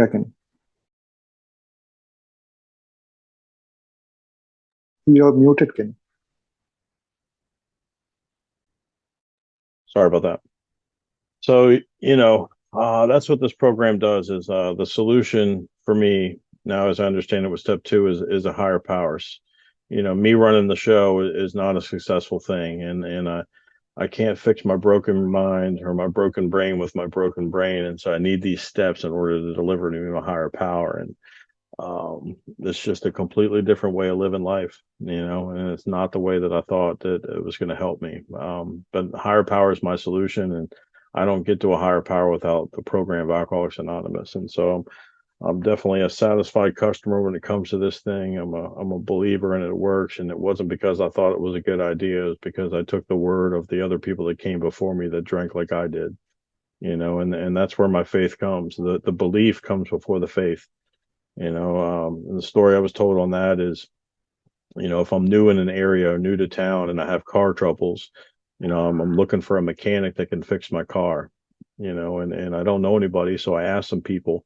యాకన్ you're muted, Ken. Sorry about that. So, that's what this program does is the solution for me now, as I understand it, with step two is a higher powers. Me running the show is not a successful thing. And I can't fix my broken mind or my broken brain with my broken brain. And so I need these steps in order to deliver to me a higher power. And it's just a completely different way of living life, and it's not the way that I thought that it was going to help me. But higher power is my solution, and I don't get to a higher power without the program of Alcoholics Anonymous. And so I'm definitely a satisfied customer when it comes to this thing. I'm a believer and it works. And it wasn't because I thought it was a good idea. It was because I took the word of the other people that came before me that drank like I did, and that's where my faith comes. The belief comes before the faith. And the story I was told on that is, if I'm new in an area or new to town and I have car troubles, I'm looking for a mechanic that can fix my car, and I don't know anybody. So I ask some people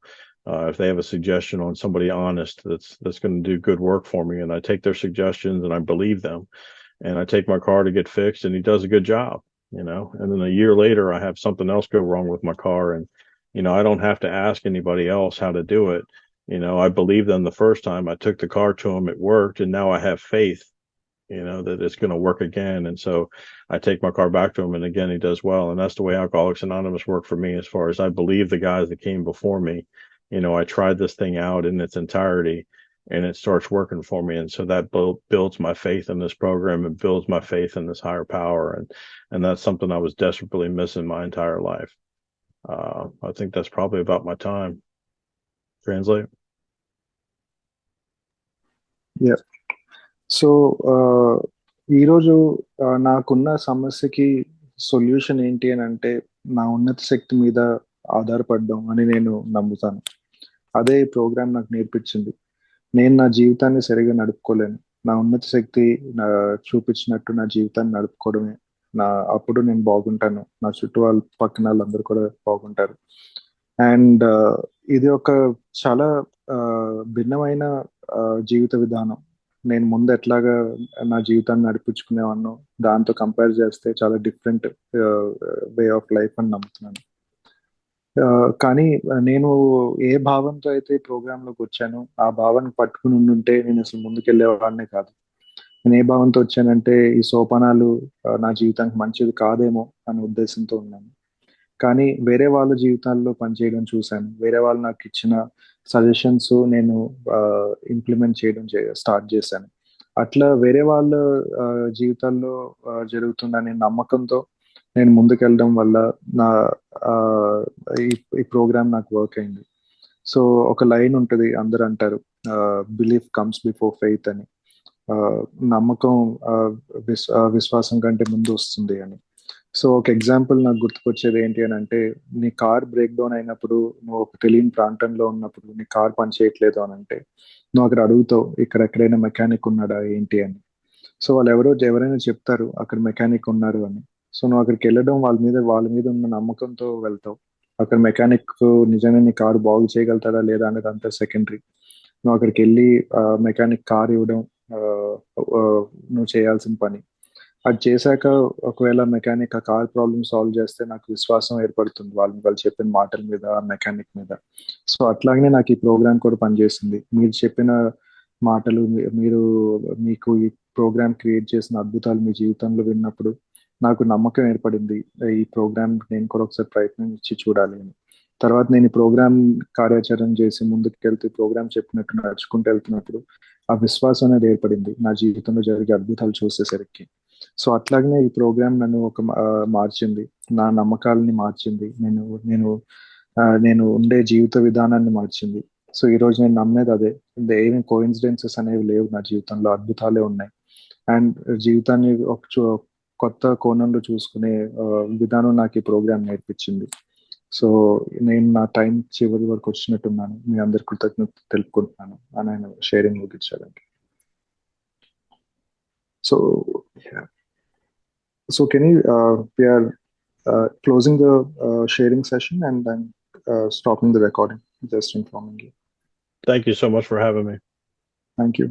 if they have a suggestion on somebody honest that's going to do good work for me. And I take their suggestions and I believe them. And I take my car to get fixed and he does a good job, and then a year later I have something else go wrong with my car. And, I don't have to ask anybody else how to do it. I believed them the first time I took the car to him, it worked. And now I have faith, that it's going to work again. And so I take my car back to him and again, he does well. And that's the way Alcoholics Anonymous worked for me, as far as I believe the guys that came before me. I tried this thing out in its entirety and it starts working for me. And so that builds my faith in this program and builds my faith in this higher power. And that's something I was desperately missing my entire life. I think that's probably about my time. Translate. Yeah. So ఈరోజు నాకున్న సమస్యకి solution ఏంటి అని అంటే నా ఉన్నత శక్తి మీద ఆధారపడడం అని నేను నమ్ముతాను. అదే ఈ ప్రోగ్రామ్ నాకు నేర్పించింది. నేను నా జీవితాన్ని సరిగా నడుపుకోలేను. నా ఉన్నత శక్తి చూపించినట్టు నా జీవితాన్ని నడుపుకోవడమే అప్పుడు నేను బాగుంటాను, నా చుట్టూ వాళ్ళ పక్కన వాళ్ళందరూ కూడా బాగుంటారు. అండ్ ఇది ఒక చాలా భిన్నమైన జీవిత విధానం. నేను ముందు ఎట్లాగా నా జీవితాన్ని నడిపించుకునేవాడినో దాంతో కంపేర్ చేస్తే చాలా డిఫరెంట్ వే ఆఫ్ లైఫ్ అని నమ్ముతున్నాను. కానీ నేను ఏ భావంతో అయితే ఈ ప్రోగ్రాంలోకి వచ్చానో ఆ భావాన్ని పట్టుకుని ఉండుంటే నేను అసలు ముందుకెళ్ళేవాడినే కాదు. నేను ఏ భావంతో వచ్చానంటే ఈ సోపానాలు నా జీవితానికి మంచిది కాదేమో అనే ఉద్దేశంతో ఉన్నాను. కానీ వేరే వాళ్ళ జీవితాల్లో పనిచేయడం చూశాను. వేరే వాళ్ళు నాకు ఇచ్చిన సజెషన్స్ నేను ఇంప్లిమెంట్ చేయడం స్టార్ట్ చేశాను. అట్లా వేరే వాళ్ళ జీవితాల్లో జరుగుతుందనే నమ్మకంతో నేను ముందుకెళ్ళడం వల్ల నా ఈ ప్రోగ్రామ్ నాకు వర్క్ అయింది. సో ఒక లైన్ ఉంటుంది, అందరూ అంటారు బిలీఫ్ కమ్స్ బిఫోర్ ఫెయిత్ అని. నమ్మకం విశ్వాసం కంటే ముందు వస్తుంది అని. సో ఒక ఎగ్జాంపుల్ నాకు గుర్తుకొచ్చేది ఏంటి అని అంటే, నీ కార్ బ్రేక్ డౌన్ అయినప్పుడు, నువ్వు ఒక తెలియని ప్రాంతంలో ఉన్నప్పుడు, నీ కార్ పనిచేయట్లేదు అని అంటే నువ్వు అక్కడ అడుగుతావు ఇక్కడ ఎక్కడైనా మెకానిక్ ఉన్నాడా ఏంటి అని. సో వాళ్ళు ఎవరైనా చెప్తారు అక్కడ మెకానిక్ ఉన్నారు అని. సో నువ్వు అక్కడికి వెళ్ళడం వాళ్ళ మీద ఉన్న నమ్మకంతో వెళ్తావు. అక్కడ మెకానిక్ నిజంగా నీ కారు బాగు చేయగలుగుతాడా లేదా అనేది అంతా సెకండరీ. నువ్వు అక్కడికి వెళ్ళి మెకానిక్ కార్ ఇవ్వడం నువ్వు చేయాల్సిన పని. అది చేశాక ఒకవేళ మెకానిక్ ఆ కార్ ప్రాబ్లమ్ సాల్వ్ చేస్తే నాకు విశ్వాసం ఏర్పడుతుంది వాళ్ళు చెప్పిన మాటల మీద, ఆ మెకానిక్ మీద. సో అట్లాగనే నాకు ఈ ప్రోగ్రామ్ కూడా పనిచేసింది. మీరు చెప్పిన మాటలు, మీకు ఈ ప్రోగ్రామ్ క్రియేట్ చేసిన అద్భుతాలు మీ జీవితంలో విన్నప్పుడు నాకు నమ్మకం ఏర్పడింది, ఈ ప్రోగ్రామ్ నేను కూడా ఒకసారి ప్రయత్నించి చూడాలి అని. తర్వాత నేను ఈ ప్రోగ్రామ్ కార్యాచరణ చేసి ముందుకు వెళ్తూ ప్రోగ్రామ్ చెప్పినట్టు నడుచుకుంటూ వెళ్తున్నప్పుడు ఆ విశ్వాసం అనేది ఏర్పడింది నా జీవితంలో జరిగే అద్భుతాలు చూసేసరికి. సో అట్లాగనే ఈ ప్రోగ్రామ్ నన్ను మార్చింది, నా నమ్మకాలని మార్చింది, నేను నేను ఉండే జీవిత విధానాన్ని మార్చింది. సో ఈ రోజు నేను నమ్మేది అదే, ఏమి కోఇన్సిడెన్సెస్ అనేవి లేవు నా జీవితంలో, అద్భుతాలే ఉన్నాయి. అండ్ జీవితాన్ని కొత్త కోణంలో చూసుకునే విధానం నాకు ఈ ప్రోగ్రామ్ నేర్పించింది. సో నేను నా టైం చివరి వరకు వచ్చినట్టున్నాను, మీ అందరి కృతజ్ఞత తెలుపుకుంటున్నాను అని ఆయన షేరింగ్ ముగించాలండి. So can you we are closing the sharing session and then stopping the recording, just informing you. Thank you so much for having me. Thank you.